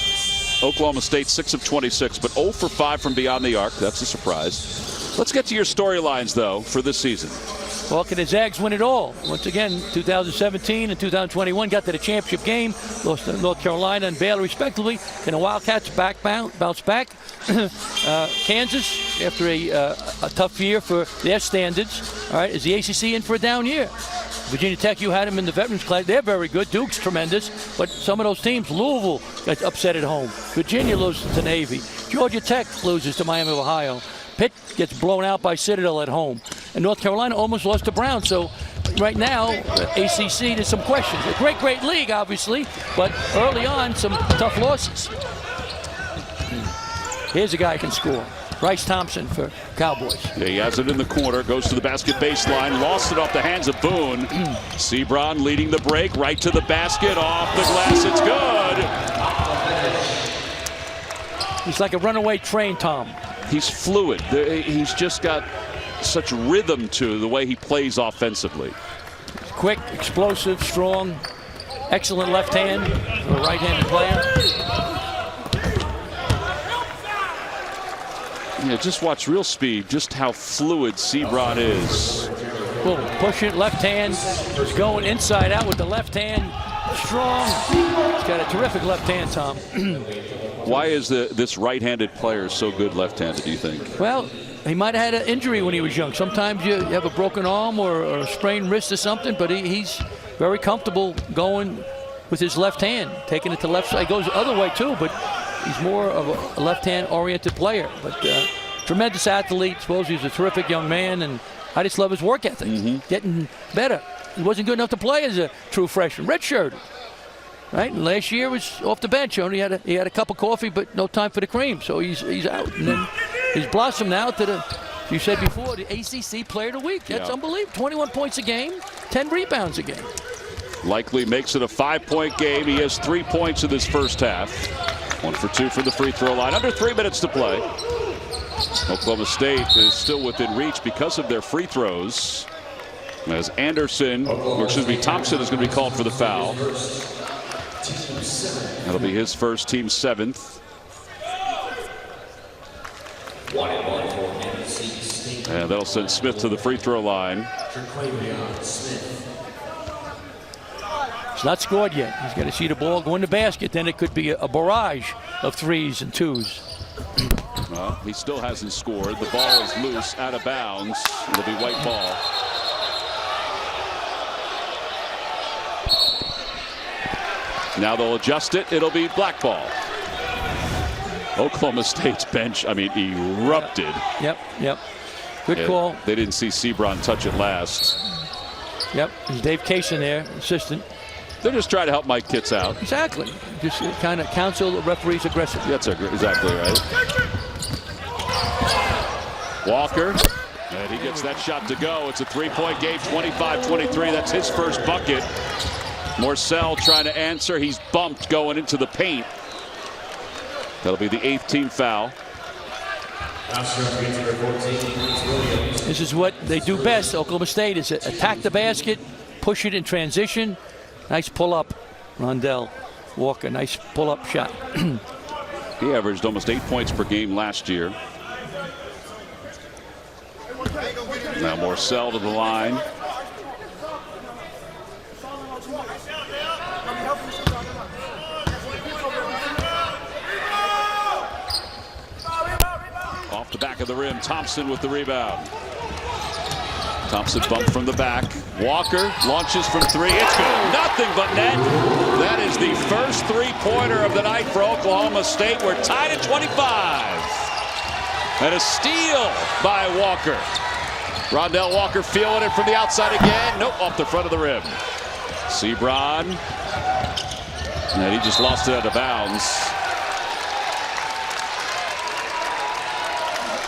Oklahoma State 6 of 26, but 0 for 5 from beyond the arc. That's a surprise. Let's get to your storylines, though, for this season. Well, can the Zags win it all? Once again, 2017 and 2021 got to the championship game, lost to North Carolina and Baylor respectively. Can the Wildcats bounce back? Kansas, after a tough year for their standards, all right, is the ACC in for a down year? Virginia Tech, you had them in the Veterans Class. They're very good. Duke's tremendous. But some of those teams, Louisville got upset at home. Virginia loses to Navy. Georgia Tech loses to Miami of Ohio. Pitt gets blown out by Citadel at home. And North Carolina almost lost to Brown. So right now, ACC, there's some questions. A great, great league, obviously. But early on, some tough losses. Here's a guy who can score. Bryce Thompson for Cowboys. Yeah, he has it in the corner, goes to the basket baseline, lost it off the hands of Boone. Sebron leading the break, right to the basket, off the glass, it's good. He's like a runaway train, Tom. He's fluid. He's just got such rhythm to the way he plays offensively. Quick, explosive, strong, excellent left hand for a right-handed player. Yeah, just watch real speed, just how fluid Sebron is. Boom, push it, left hand. He's going inside out with the left hand. Strong. He's got a terrific left hand, Tom. Why is this right-handed player so good left-handed, do you think? Well, he might have had an injury when he was young. Sometimes you have a broken arm or a sprained wrist or something, but he's very comfortable going with his left hand, taking it to left side. He goes the other way too, but he's more of a left-hand oriented player. But tremendous athlete. Suppose he's a terrific young man, and I just love his work ethic. Getting better. He wasn't good enough to play as a true freshman. Redshirt. Right? And last year was off the bench. He had a cup of coffee, but no time for the cream. So he's out. And then he's blossomed now to the, you said before, the ACC Player of the Week. That's unbelievable. 21 points a game, 10 rebounds a game. Likely makes it a 5-point game. He has 3 points in this first half. 1 for 2 from the free throw line. Under 3 minutes to play. Oklahoma State is still within reach because of their free throws. As Thompson is going to be called for the foul. That'll be his first, team 7th. And that'll send Smith to the free throw line. It's not scored yet. He's got to see the ball go in the basket. Then it could be a barrage of 3s and 2s. Well, he still hasn't scored. The ball is loose, out of bounds. It'll be white ball. Now they'll adjust it. It'll be black ball. Oklahoma State's bench, erupted. Yep. Good call. They didn't see Sebron touch it last. Yep. There's Dave Kaysen there, assistant. They're just trying to help Mike Kitts out. Exactly. Just kind of counsel the referees aggressively. That's exactly right. Walker. And he gets that shot to go. It's a 3-point game, 25-23. That's his first bucket. Morcell trying to answer. He's bumped going into the paint. That'll be the 8th team foul. This is what they do best, Oklahoma State, is attack the basket, push it in transition. Nice pull-up, Rondell Walker. Nice pull-up shot. He averaged almost 8 points per game last year. Now Morcell to the line. Off the back of the rim, Thompson with the rebound. Thompson bumped from the back. Walker launches from 3. It's good. Nothing but net. That is the first 3-pointer of the night for Oklahoma State. We're tied at 25. And a steal by Walker. Rondell Walker feeling it from the outside again. Nope, off the front of the rim. Sebron. And he just lost it out of bounds.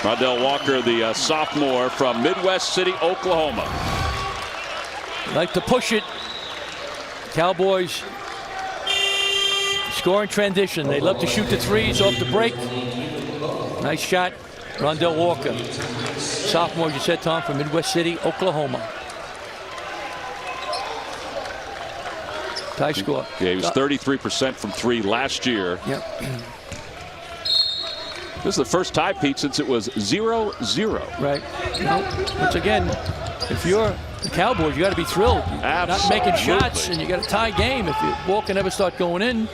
Rondell Walker, the sophomore from Midwest City, Oklahoma. Like to push it. Cowboys score in transition. They love to shoot the 3s off the break. Nice shot, Rondell Walker. Sophomore, you said, Tom, from Midwest City, Oklahoma. Tie score. Yeah, he was 33% from 3 last year. Yep. This is the first tie, Pete, since it was 0-0. Right. Once again, if you're the Cowboys, you got to be thrilled. You're not making shots, and you got a tie game if your ball can ever start going in.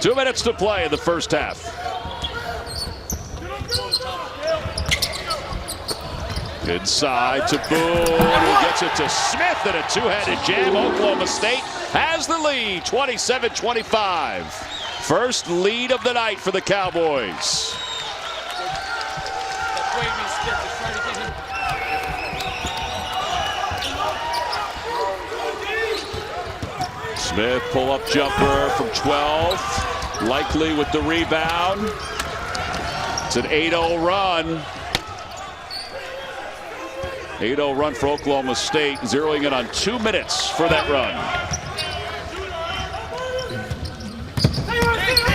2 minutes to play in the first half. Inside to Boone, who gets it to Smith in a 2-handed jam. Oklahoma State has the lead, 27-25. First lead of the night for the Cowboys. Smith pull-up jumper from 12. Likely with the rebound. It's an 8-0 run. 8-0 run for Oklahoma State, zeroing in on 2 minutes for that run.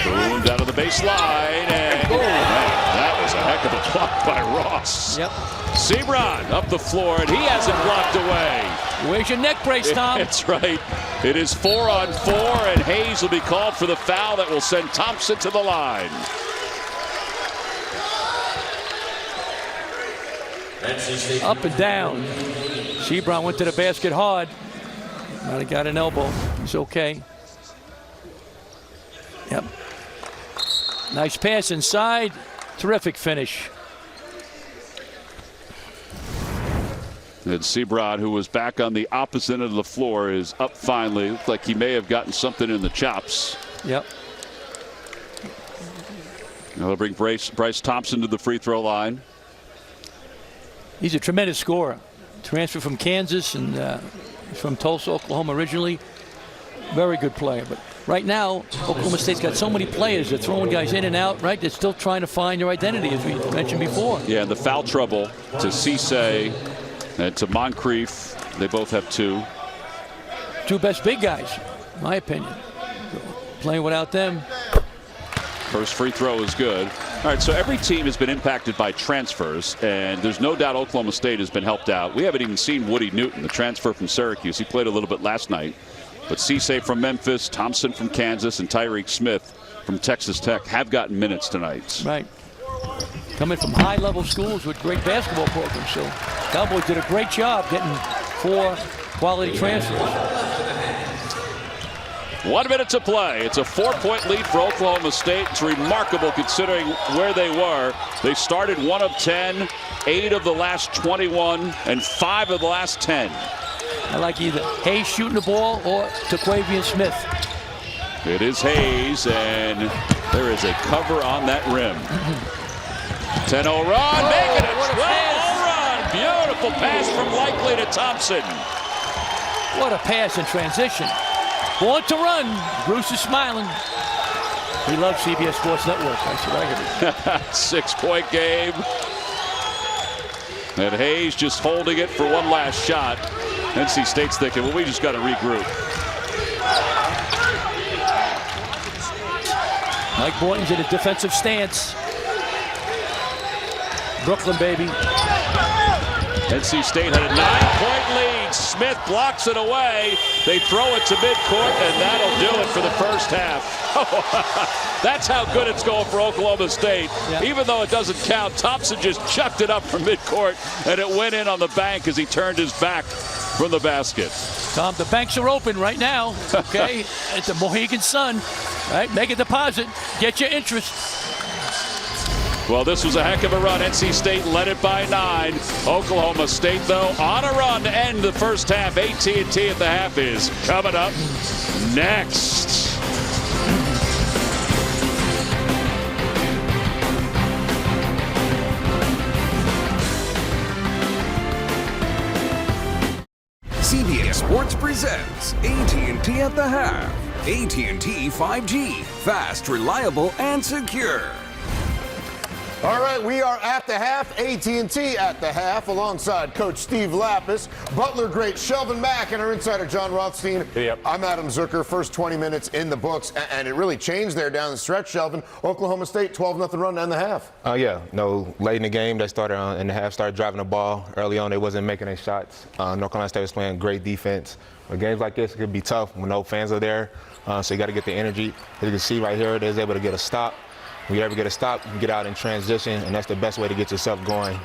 Boone down to the baseline, and that was a heck of a block by Ross. Yep. Sebron up the floor, and he hasn't blocked away. Where's your neck brace, Tom? That's right. It is 4-on-4, and Hayes will be called for the foul that will send Thompson to the line. Up and down. Sebron went to the basket hard. Might have got an elbow. He's okay. Yep. Nice pass inside. Terrific finish. And Sebron, who was back on the opposite end of the floor, is up finally. Looked like he may have gotten something in the chops. Yep. Now they'll bring Bryce Thompson to the free throw line. He's a tremendous scorer. Transferred from Kansas and from Tulsa, Oklahoma originally. Very good player. But right now, Oklahoma State's got so many players. They're throwing guys in and out, right? They're still trying to find their identity, as we mentioned before. Yeah, and the foul trouble to Cisse and to Moncrief. They both have 2. 2 best big guys, in my opinion. Playing without them. First free throw is good. All right, so every team has been impacted by transfers, and there's no doubt Oklahoma State has been helped out. We haven't even seen Woody Newton, the transfer from Syracuse. He played a little bit last night. But Cisse from Memphis, Thompson from Kansas, and Tyreek Smith from Texas Tech have gotten minutes tonight. Right. Coming from high-level schools with great basketball programs. So Cowboys did a great job getting 4 quality transfers. 1 minute to play. It's a 4-point lead for Oklahoma State. It's remarkable considering where they were. They started 1 of 10, 8 of the last 21, and 5 of the last 10. I like either Hayes shooting the ball or Taquavian Smith. It is Hayes, and there is a cover on that rim. 10-0 run, making it 12-0 run. Beautiful pass from Likely to Thompson. What a pass in transition. Born to run. Bruce is smiling. He loves CBS Sports Network. That's what I heard. 6-point game. And Hayes just holding it for one last shot. NC State's thinking, well, we just got to regroup. Mike Boynton's in a defensive stance. Brooklyn, baby. NC State had a 9-point lead. Smith blocks it away. They throw it to midcourt, and that'll do it for the first half. That's how good it's going for Oklahoma State. Yeah. Even though it doesn't count, Thompson just chucked it up from midcourt, and it went in on the bank as he turned his back from the basket. Tom, the banks are open right now, okay? It's the Mohegan Sun, right? Make a deposit, get your interest. Well, this was a heck of a run. NC State led it by 9. Oklahoma State, though, on a run to end the first half. AT&T at the half is coming up next. CBS Sports presents AT&T at the half. AT&T 5G. Fast, reliable, and secure. All right, we are at the half, AT&T at the half, alongside Coach Steve Lapis, Butler great Shelvin Mack, and our insider John Rothstein. Yep. I'm Adam Zucker. First 20 minutes in the books, and it really changed there down the stretch, Shelvin. Oklahoma State, 12-0 run down the half. Yeah, no, late in the game, they started in the half, started driving the ball. Early on, they wasn't making any shots. North Carolina State was playing great defense. But games like this, it could be tough when no fans are there, so you got to get the energy. As you can see right here, they was able to get a stop. When you ever get a stop, you can get out in transition, and that's the best way to get yourself going.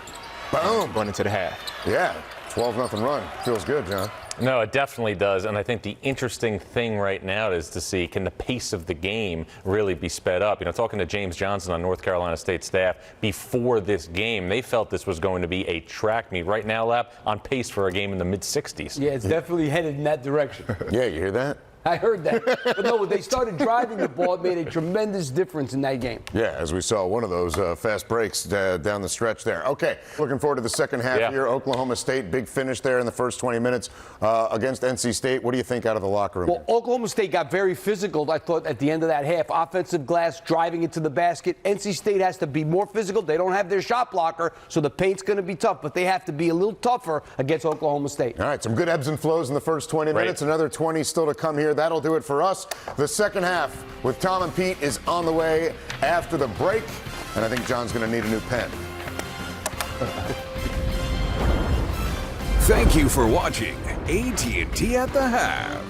Boom. Going into the half. Yeah, 12-0 run. Feels good, John. No, it definitely does. And I think the interesting thing right now is to see, can the pace of the game really be sped up? You know, talking to James Johnson on North Carolina State staff before this game, they felt this was going to be a track meet. Right now, Lap, on pace for a game in the mid-60s. Yeah, it's definitely headed in that direction. Yeah, you hear that? I heard that. But no, when they started driving the ball, it made a tremendous difference in that game. Yeah, as we saw one of those fast breaks down the stretch there. Okay, looking forward to the second half here. Oklahoma State, big finish there in the first 20 minutes against NC State. What do you think out of the locker room? Well, Oklahoma State got very physical, I thought, at the end of that half. Offensive glass, driving into the basket. NC State has to be more physical. They don't have their shot blocker, so the paint's going to be tough, but they have to be a little tougher against Oklahoma State. All right, some good ebbs and flows in the first 20 minutes. Another 20 still to come here. That'll do it for us. The second half with Tom and Pete is on the way after the break, and I think John's going to need a new pen. Thank you for watching AT&T at the Half.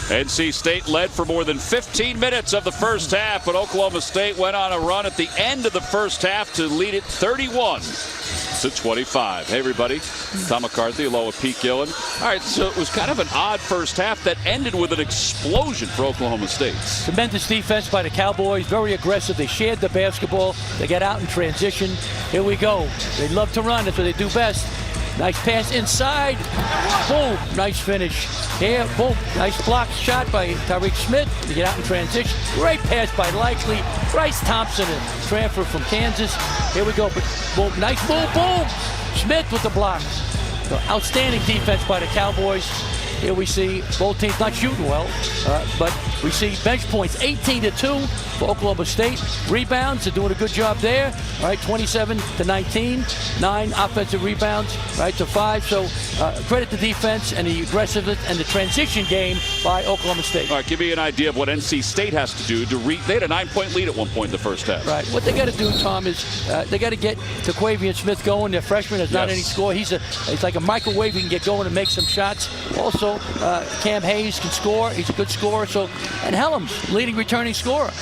NC State led for more than 15 minutes of the first half, but Oklahoma State went on a run at the end of the first half to lead it 31-25. Hey, everybody. Tom McCarthy, along with Pete Gillen. All right, so it was kind of an odd first half that ended with an explosion for Oklahoma State. Tremendous defense by the Cowboys, very aggressive. They shared the basketball. They got out in transition. Here we go. They love to run. That's what they do best. Nice pass inside. Boom. Nice finish. Here, boom. Nice block shot by Tariq Smith to get out in transition. Great pass by Likely. Bryce Thompson, a transfer from Kansas. Here we go. Boom. Nice move. Boom. Smith with the block. So outstanding defense by the Cowboys. Here we see both teams not shooting well, but we see bench points 18-2 for Oklahoma State. Rebounds, they're doing a good job there. All right, 27-19, 9 offensive rebounds, right, to 5. So credit the defense and the aggressiveness and the transition game by Oklahoma State. All right, give me an idea of what NC State has to do to they had a 9-point lead at one point in the first half. Right. What they got to do, Tom, is they got to get Taquavian Smith going. Their freshman has not any score. He's like a microwave. He can get going and make some shots. Also, Cam Hayes can score. He's a good scorer. So, and Helms, leading returning scorer.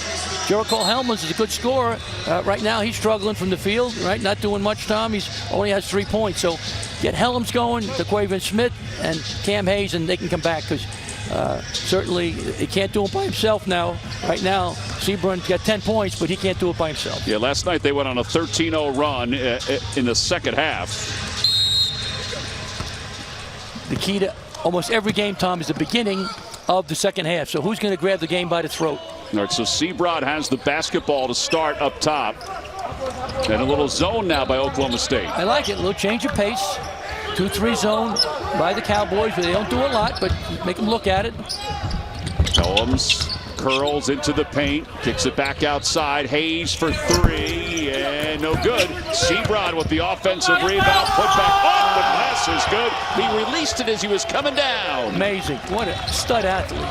Jericho Helms is a good scorer. Right now, he's struggling from the field. Right, not doing much. Tom, he's only has 3 points. So, get Helms going, Taquavian Smith, and Cam Hayes, and they can come back because certainly he can't do it by himself now. Right now, Seabron's got 10 points, but he can't do it by himself. Yeah, last night they went on a 13-0 run in the second half. The key to almost every game, Tom, is the beginning of the second half. So who's going to grab the game by the throat? All right, so Seabrod has the basketball to start up top. And a little zone now by Oklahoma State. I like it. A little change of pace. 2-3 zone by the Cowboys. They don't do a lot, but make them look at it. Helms curls into the paint, kicks it back outside. Hayes for 3, and no good. Seabrod with the offensive rebound, put back off. The pass is good. He released it as he was coming down. Amazing. What a stud athlete.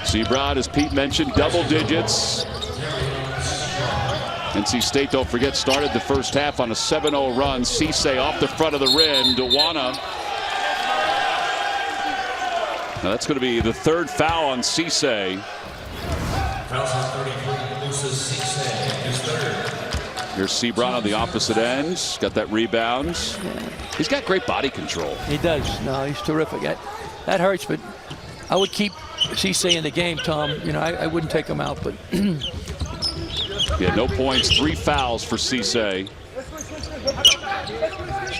Seabrod, as Pete mentioned, double digits. NC State, don't forget, started the first half on a 7-0 run. Cisse off the front of the rim. Dewana. Now that's going to be the third foul on Cisse. Here's Seabron on the opposite end. Got that rebound. He's got great body control. He does. No, he's terrific. That hurts, but I would keep Cisse in the game, Tom. You know, I wouldn't take him out, but... Yeah, no points, 3 fouls for Cisse.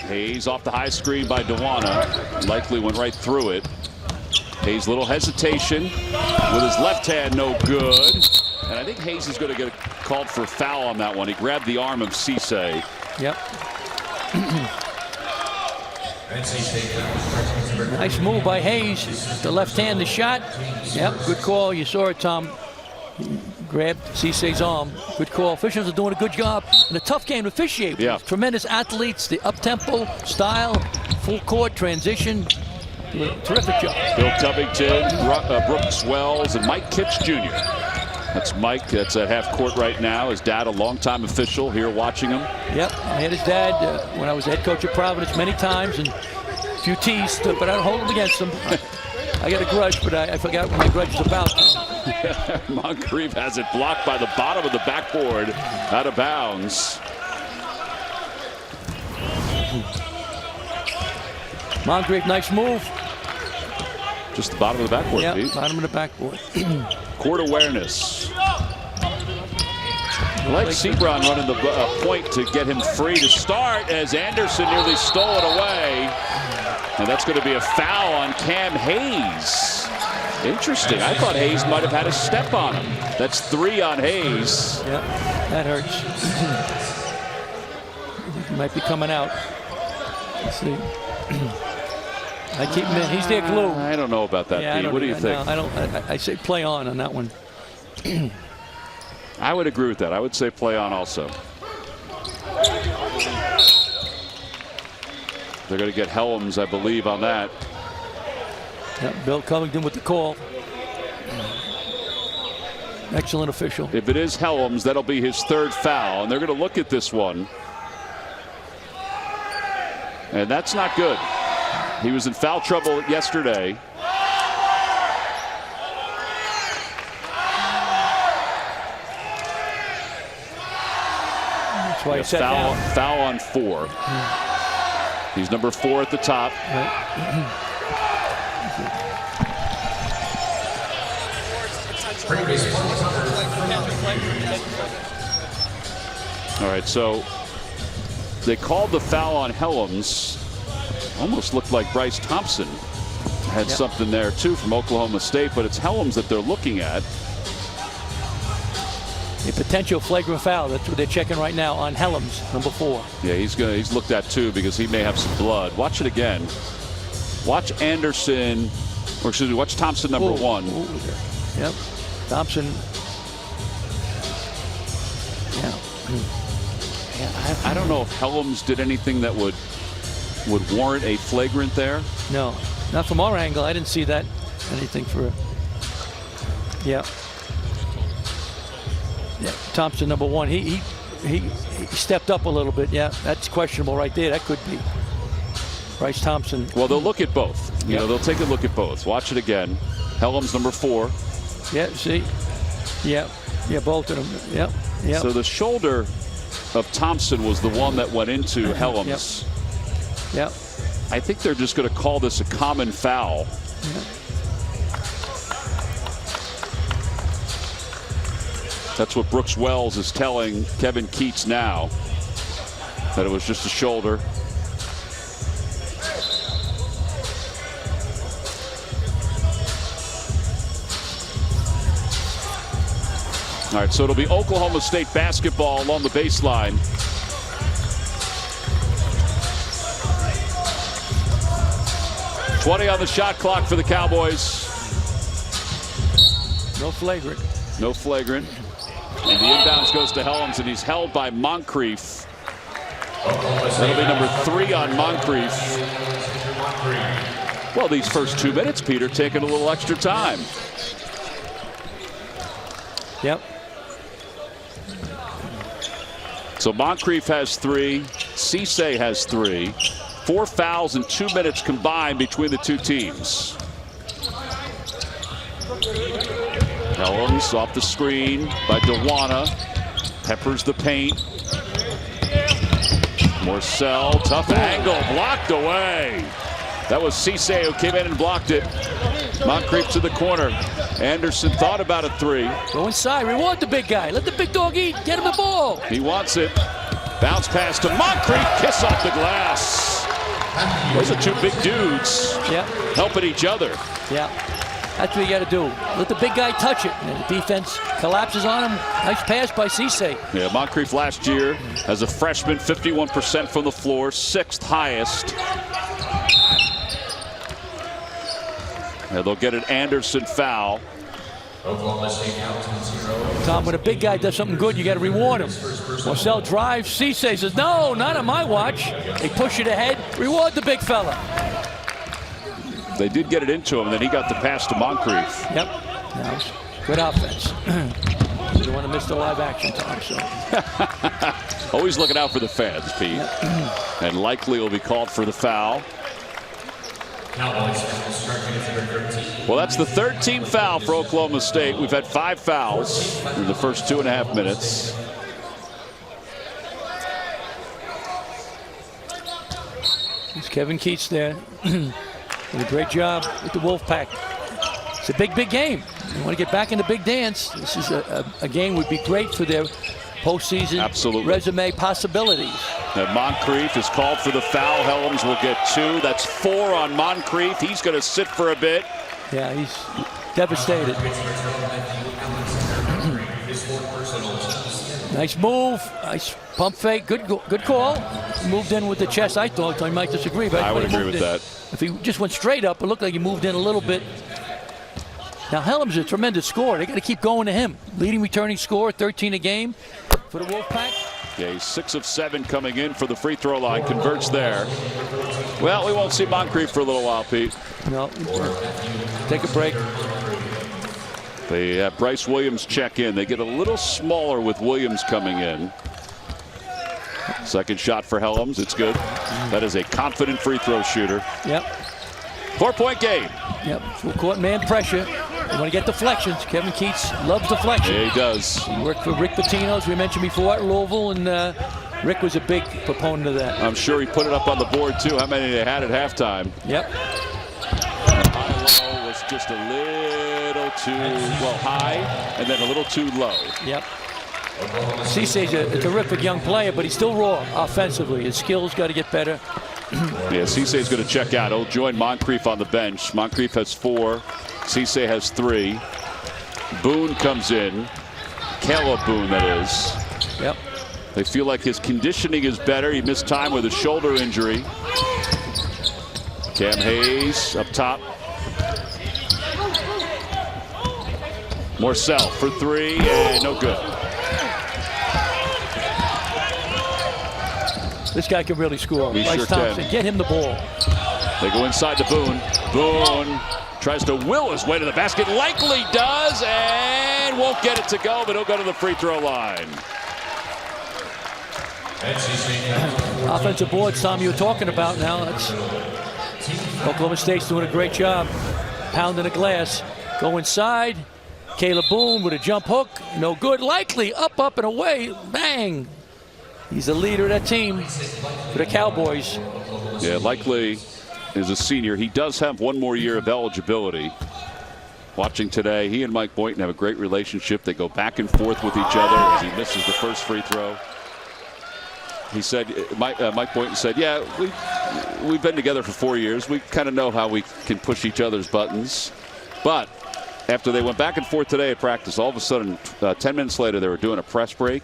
Hayes off the high screen by Dewana. Likely went right through it. Hayes, little hesitation with his left hand, no good. And I think Hayes is going to get called for a foul on that one. He grabbed the arm of Cisse. Yep. Nice move by Hayes. The left hand, the shot. Yep, good call. You saw it, Tom. Grabbed Cisse's arm. Good call. Officials are doing a good job. And a tough game to officiate. Yeah. Tremendous athletes, the up-tempo style, full court transition. Terrific job. Bill Covington, Brooks Wells, and Mike Kitts Jr. That's Mike. That's at half court right now. His dad, a longtime official, here watching him. Yep. I had his dad when I was head coach at Providence many times, and a few teased, but I don't hold him against him. I got a grudge, but I forgot what my grudge is about. Moncrief has it blocked by the bottom of the backboard, out of bounds. Moncrief, nice move. Just the bottom of the backboard, Yeah, Pete. bottom of the backboard. Court awareness. I like Seabron running the point to get him free to start as Anderson nearly stole it away. And that's going to be a foul on Cam Hayes. Interesting. I thought Hayes might have had a step on him. That's 3 on Hayes. Yep, that hurts. He might be coming out. Let's see. I keep him in. He's their glue. I don't know about that, Pete. What do you think? No, I say play on that one. I would agree with that. I would say play on also. They're going to get Helms, I believe, on that. Yep, Bill Covington with the call. Excellent official. If it is Helms, that'll be his third foul, and they're going to look at this one. And that's not good. He was in foul trouble yesterday. That's why he sat foul, down. foul on 4. He's number 4 at the top. All right, so they called the foul on Helms. Almost looked like Bryce Thompson had something there too from Oklahoma State, but it's Helms that they're looking at. A potential flagrant foul. That's what they're checking right now on Helms, number 4. Yeah, he's looked at too because he may have some blood. Watch it again. Watch Anderson, or excuse me, watch Thompson, number 1. Yep, Thompson. Yeah, I don't know if Helms did anything that would warrant a flagrant there. No, not from our angle. I didn't see that. Anything for. Yeah. Yeah, Thompson, number 1. He stepped up a little bit. Yeah, that's questionable right there. That could be Bryce Thompson. Well, they'll look at both. You know, they'll take a look at both. Watch it again. Helms, number 4. Yeah, see? Yeah, both of them. Yeah. So the shoulder of Thompson was the one that went into Helms. Yeah. I think they're just going to call this a common foul. Yeah. That's what Brooks Wells is telling Kevin Keats now, that it was just a shoulder. All right, so it'll be Oklahoma State basketball along the baseline. .20 on the shot clock for the Cowboys. No flagrant. No flagrant. And the inbounds goes to Helms, and he's held by Moncrief. That'll be number 3 on Moncrief. Well, these first 2 minutes, Peter, taking a little extra time. Yep. So Moncrief has 3. Cisse has 3. 4 fouls in 2 minutes combined between the two teams. Helms off the screen by Dewana. Peppers the paint. Morcell, tough angle, blocked away. That was Cisse who came in and blocked it. Moncrief to the corner. Anderson thought about a 3. Go inside, reward the big guy. Let the big dog eat, get him the ball. He wants it. Bounce pass to Moncrief, kiss off the glass. Those are 2 big dudes helping each other. Yeah, that's what you got to do. Let the big guy touch it. And the defense collapses on him. Nice pass by Cisse. Yeah, Moncrief last year as a freshman, 51% from the floor, 6th highest. And they'll get an Anderson foul. Tom, when a big guy does something good, you got to reward him. Morcell drives. Cisse says, no, not on my watch. They push it ahead. Reward the big fella. They did get it into him, and then he got the pass to Moncrief. Yep. Nice. Good offense. You don't want to miss the live action, Tom. So. Always looking out for the fans, Pete. And likely will be called for the foul. Well, that's the 3rd team foul for Oklahoma State. We've had 5 fouls in the first 2.5 minutes. It's Kevin Keats there. Did a great job with the Wolfpack. It's a big game. You want to get back in the big dance. This is a game would be great for their postseason resume possibilities. And Moncrief is called for the foul. Helms will get 2. That's 4 on Moncrief. He's going to sit for a bit. Yeah, he's devastated. Nice move. Nice pump fake. Good call. Moved in with the chest. I thought I might disagree, but I would agree with that. If he just went straight up, it looked like he moved in a little bit. Now, Helms is a tremendous scorer. They got to keep going to him. Leading returning scorer, 13 a game for the Wolfpack. Yeah, he's 6 of 7 coming in for the free throw line. Converts there. Well, we won't see Moncrief for a little while, Pete. No. Take a break. They have Bryce Williams check in. They get a little smaller with Williams coming in. Second shot for Helms. It's good. That is a confident free throw shooter. Yep. 4-point game. Yep. Full court man pressure. You want to get deflections. Kevin Keats loves deflections. Yeah, he does. He worked for Rick Pitino, as we mentioned before, at Louisville, and Rick was a big proponent of that. I'm sure he put it up on the board, too, how many they had at halftime. Yep. High-low was just a little too, high, and then a little too low. Yep. Cisse's a terrific young player, but he's still raw offensively. His skills got to get better. Yeah, Cisse's going to check out. He'll join Moncrief on the bench. Moncrief has 4. Cisse has 3. Boone comes in. Caleb Boone, that is. Yep. They feel like his conditioning is better. He missed time with a shoulder injury. Cam Hayes up top. Morcell for 3, and no good. This guy can really score. He Bryce sure Thompson, can. get him the ball. They go inside to Boone. Boone tries to will his way to the basket. Likely does, and won't get it to go, but he'll go to the free throw line. Offensive boards, Tom, you were talking about now. That's Oklahoma State's doing a great job pounding the glass. Go inside. Caleb Boone with a jump hook. No good. Likely up, and away. Bang. He's the leader of that team for the Cowboys. Yeah, Likely is a senior. He does have one more year of eligibility. Watching today, he and Mike Boynton have a great relationship. They go back and forth with each other as he misses the first free throw. He said, Mike Boynton said, yeah, we've been together for 4 years. We kind of know how we can push each other's buttons. But after they went back and forth today at practice, all of a sudden, 10 minutes later, they were doing a press break.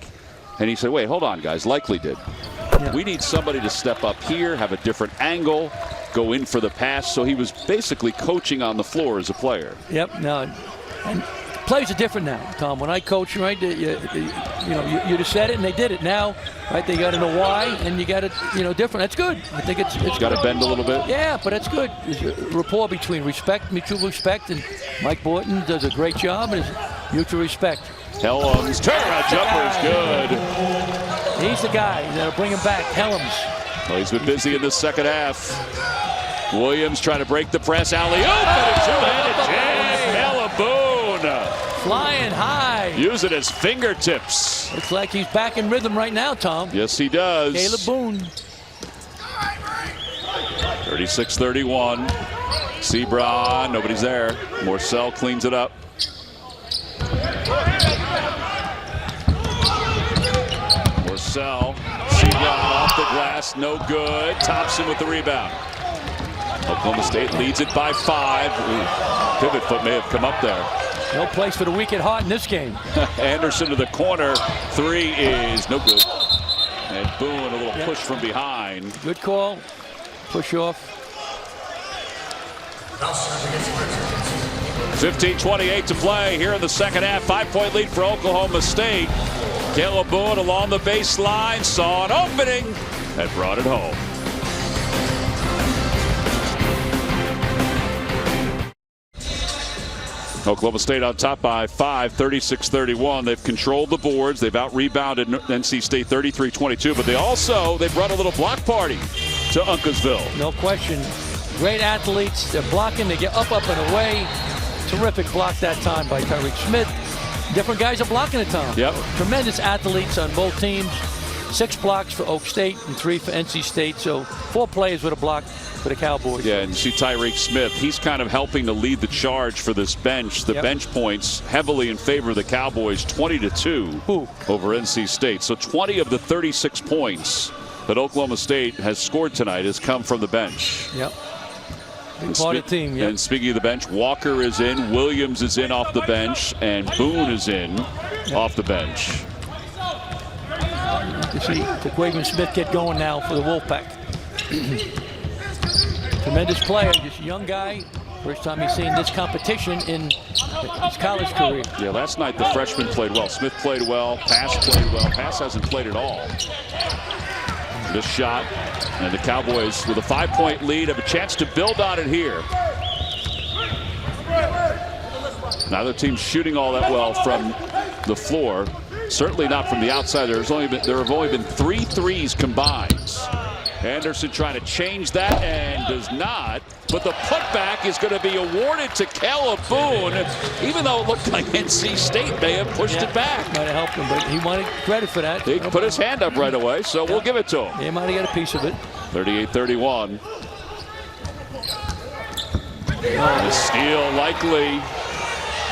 And he said, wait, hold on, guys. Likely did. Yeah. We need somebody to step up here, have a different angle, go in for the pass. So he was basically coaching on the floor as a player. Yep. No, and players are different now, Tom. When I coach, right, you just said it and they did it. Now, right, they got to know why, and you got it, different. That's good. I think it's got to bend a little bit. Yeah, but that's good. There's a rapport between mutual respect, and Mike Boynton does a great job, and it's mutual respect. Helms, turnaround jumper is good. He's the guy that'll bring him back, Helms. Well, he's been busy in the second half. Williams trying to break the press. Alley-oop, and a two-handed jam. Caleb Boone. Flying high. Use it as fingertips. Looks like he's back in rhythm right now, Tom. Yes, he does. Caleb Boone. 36-31. Sebron, nobody's there. Morcell cleans it up. Morcell, Sebron off the glass, no good. Thompson with the rebound. Oklahoma State leads it by 5. Ooh, pivot foot may have come up there. No place for the weak at heart in this game. Anderson to the corner. 3 is no good. And Boone, a little push from behind. Good call. Push off. 15:28 to play here in the second half. 5-point lead for Oklahoma State. Caleb Boone along the baseline, saw an opening and brought it home. Oklahoma State on top by 5, 36-31. They've controlled the boards. They've out-rebounded NC State 33-22, but they brought a little block party to Uncasville. No question. Great athletes. They're blocking. They get up, and away. Terrific block that time by Tariq Smith. Different guys are blocking it, Tom. Yep. Tremendous athletes on both teams. 6 blocks for Oak State and 3 for NC State. So 4 players with a block for the Cowboys. Yeah, and you see Tariq Smith. He's kind of helping to lead the charge for this bench. The bench points heavily in favor of the Cowboys, 20-2 over NC State. So 20 of the 36 points that Oklahoma State has scored tonight has come from the bench. Yep. Big part of the team, And speaking of the bench, Walker is in, Williams is in off the bench, and Boone is in off the bench. You see the Quaven Smith get going now for the Wolfpack. Tremendous player, just a young guy. First time he's seen this competition in his college career. Yeah, last night the freshman played well. Smith played well. Pass played well. Pass hasn't played at all. This shot, and the Cowboys with a 5-point lead have a chance to build on it here. Neither team shooting all that well from the floor. Certainly not from the outside. There have only been 3 threes combined. Anderson trying to change that and does not. But the putback is going to be awarded to Caleb Boone, even though it looked like NC State may have pushed it back. Might have helped him, but he wanted credit for that. He put his hand up right away, so we'll give it to him. He might have got a piece of it. 38-31. The steal likely.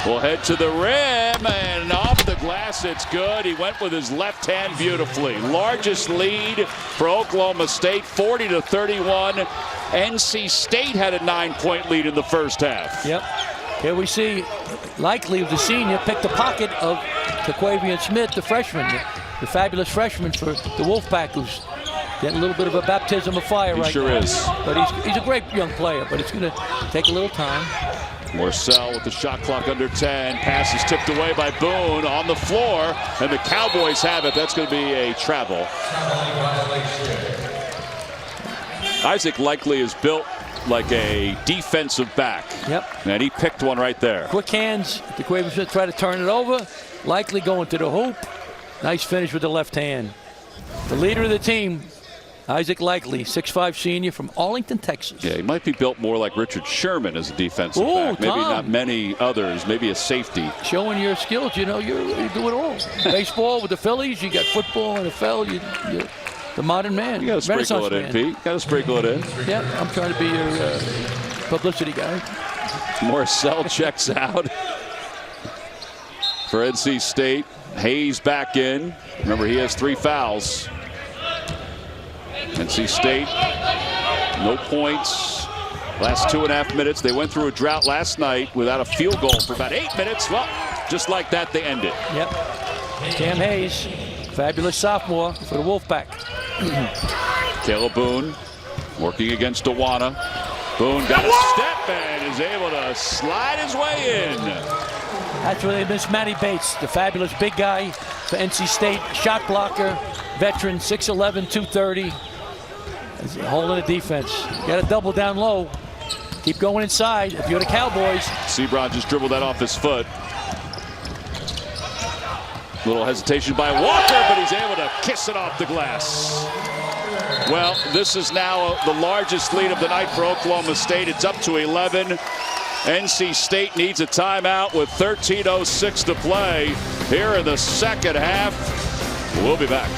Will head to the rim, and off the glass, it's good. He went with his left hand beautifully. Largest lead for Oklahoma State, 40-31. NC State had a 9-point lead in the first half. Yep. Here we see Likely, the senior, picked the pocket of Taquavian Smith, the freshman, the fabulous freshman for the Wolfpack, who's getting a little bit of a baptism of fire right now. He sure is. But he's a great young player, but it's going to take a little time. Morcell with the shot clock under 10. Pass is tipped away by Boone on the floor, and the Cowboys have it. That's going to be a travel. Isaac Likely is built like a defensive back. Yep. And he picked one right there. Quick hands. DeQuavian Smith try to turn it over. Likely going to the hoop. Nice finish with the left hand. The leader of the team, Isaac Likely, 6'5" senior from Arlington, Texas. Yeah, he might be built more like Richard Sherman as a defensive back. Maybe not many others. Maybe a safety. Showing your skills, you know, you do it all. Baseball with the Phillies, you got football, NFL, you're the modern man. You got to sprinkle it in, Pete. Got to sprinkle it in. Yeah, I'm trying to be your publicity guy. Morcell checks out for NC State. Hayes back in. Remember, he has 3 fouls. NC State, no points. Last 2.5 minutes. They went through a drought last night without a field goal for about 8 minutes. Well, just like that, they end it. Yep. Cam Hayes, fabulous sophomore for the Wolfpack. Caleb Boone working against Dewana. Boone got a step and is able to slide his way in. That's where they miss Matty Bates, the fabulous big guy for NC State, shot blocker, veteran, 6'11", 230. Holding the defense. Got to double down low. Keep going inside if you're the Cowboys. Sebron just dribbled that off his foot. Little hesitation by Walker, but he's able to kiss it off the glass. Well, this is now the largest lead of the night for Oklahoma State. It's up to 11. NC State needs a timeout with 13:06 to play here in the second half. We'll be back.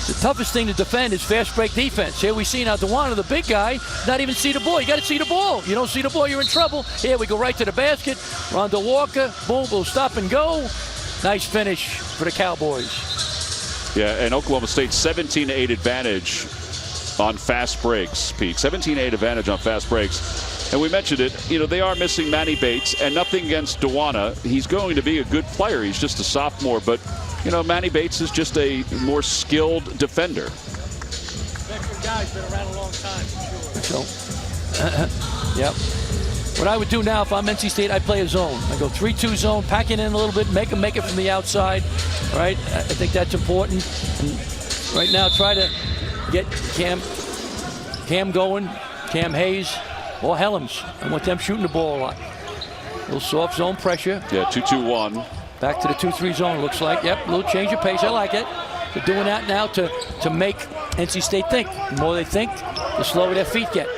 The toughest thing to defend is fast break defense. Here we see now Dewana, the big guy, not even see the ball. You got to see the ball. You don't see the ball, you're in trouble. Here we go right to the basket. Rondo Walker, boom, will stop and go. Nice finish for the Cowboys. Yeah, and Oklahoma State 17-8 advantage on fast breaks, Pete. 17-8 advantage on fast breaks. And we mentioned it, you know, they are missing Manny Bates, and nothing against Dewana. He's going to be a good player. He's just a sophomore, but you know, Manny Bates is just a more skilled defender. Veteran guy's been around a long time, for sure. Yep. What I would do now if I'm NC State, I play a zone. I go 3-2 zone, pack it in a little bit, make them make it from the outside. All right, I think that's important. And right now, try to get Cam going, Cam Hayes, or Helms. I want them shooting the ball a lot. A little soft zone pressure. Yeah, 2-2-1. Back to the 2-3 zone, looks like. Yep, a little change of pace. I like it. They're doing that now to make NC State think. The more they think, the slower their feet get.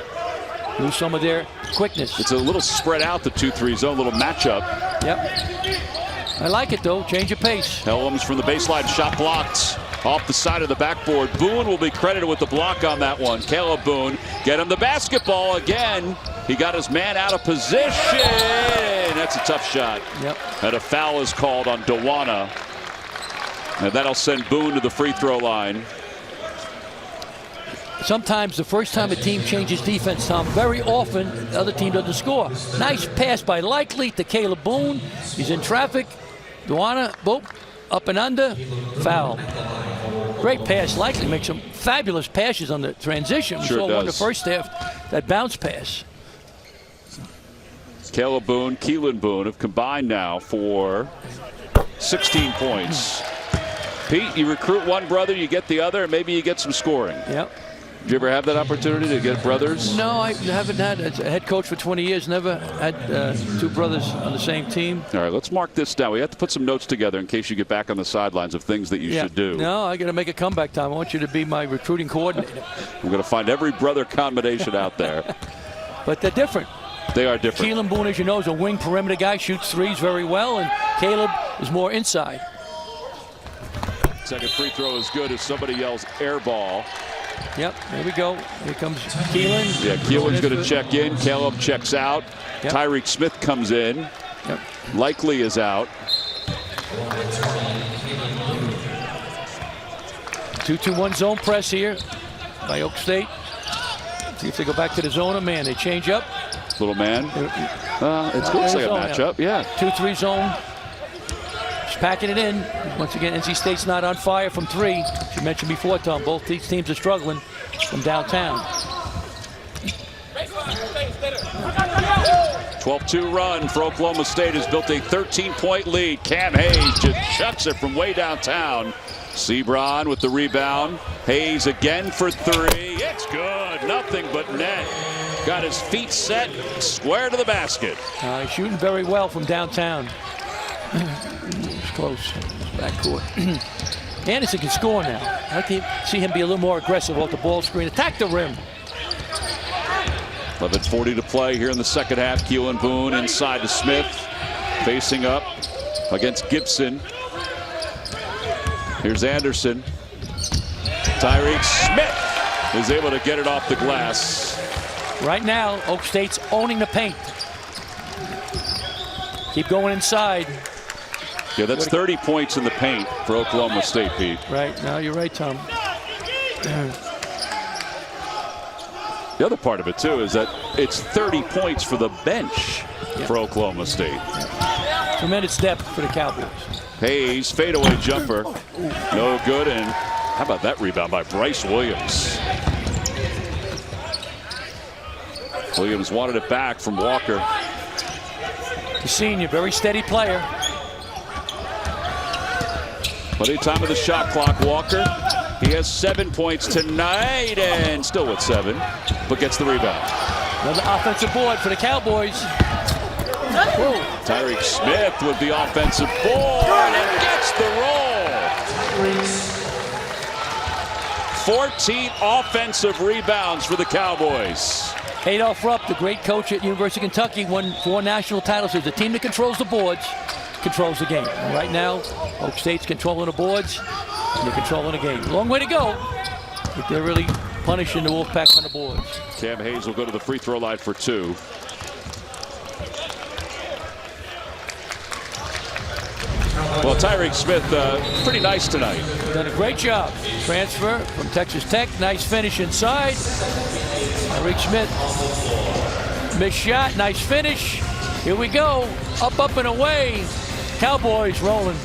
Lose some of their quickness. It's a little spread out, the 2-3 zone, little matchup. Yep. I like it, though. Change of pace. Helms from the baseline, shot blocked off the side of the backboard. Boone will be credited with the block on that one. Caleb Boone, get him the basketball again. He got his man out of position. That's a tough shot. Yep. And a foul is called on Dewana. And that'll send Boone to the free throw line. Sometimes the first time a team changes defense, Tom, very often the other team doesn't score. Nice pass by Likely to Caleb Boone. He's in traffic. Dewana, boop, up and under, foul. Great pass. Likely makes some fabulous passes on the transition. We saw one in the first half, that bounce pass. Caleb Boone, Keelan Boone have combined now for 16 points. Pete, you recruit one brother, you get the other, and maybe you get some scoring. Yep. Did you ever have that opportunity to get brothers? No, I haven't had. As a head coach for 20 years, never had two brothers on the same team. All right, let's mark this down. We have to put some notes together in case you get back on the sidelines of things that you should do. No, I got to make a comeback time. I want you to be my recruiting coordinator. I'm going to find every brother combination out there. But they're different. They are different. Keelan Boone, as you know, is a wing perimeter guy, shoots threes very well, and Caleb is more inside. Second free throw is good as somebody yells air ball. Yep, there we go. Here comes Keelan. Yeah, Keelan's going to check in. Caleb checks out. Yep. Tyreek Smith comes in. Yep. Likely is out. 2-2-1 zone press here by Oak State. See if they go back to the zone. Man, they change up. Little man. It looks like a matchup, yeah. 2-3 zone. Just packing it in. Once again, NC State's not on fire from three. As you mentioned before, Tom, both these teams are struggling from downtown. 12-2 run for Oklahoma State has built a 13-point lead. Cam Hayes just chucks it from way downtown. Sebron with the rebound. Hayes again for three. It's good. Nothing but net. Got his feet set, square to the basket. He's shooting very well from downtown. It's close. Backcourt. Anderson can score now. I like to see him be a little more aggressive off the ball screen. Attack the rim. 11:40 to play here in the second half. Keelan Boone inside to Smith. Facing up against Gibson. Here's Anderson. Tyreek Smith is able to get it off the glass. Right now, Oak State's owning the paint. Keep going inside. Yeah, that's 30 points in the paint for Oklahoma State, Pete. Right. No, you're right, Tom. The other part of it, too, is that it's 30 points for the bench for Oklahoma State. Tremendous depth for the Cowboys. Hayes, fadeaway jumper. No good, and how about that rebound by Bryce Williams? Williams wanted it back from Walker. The senior, very steady player. Plenty of time of the shot clock, Walker. He has 7 points tonight and still with 7, but gets the rebound. Another offensive board for the Cowboys. Whoa. Tyreek Smith with the offensive board and gets the roll. 14 offensive rebounds for the Cowboys. Adolph Rupp, the great coach at University of Kentucky, won 4 national titles. He's the team that controls the boards, controls the game. And right now, Oak State's controlling the boards, and they're controlling the game. Long way to go, but they're really punishing the Wolfpack on the boards. Cam Hayes will go to the free throw line for 2. Well, Tyreek Smith, pretty nice tonight. Done a great job. Transfer from Texas Tech. Nice finish inside. Tyreek Smith. Missed shot. Nice finish. Here we go. Up, up, and away. Cowboys rolling.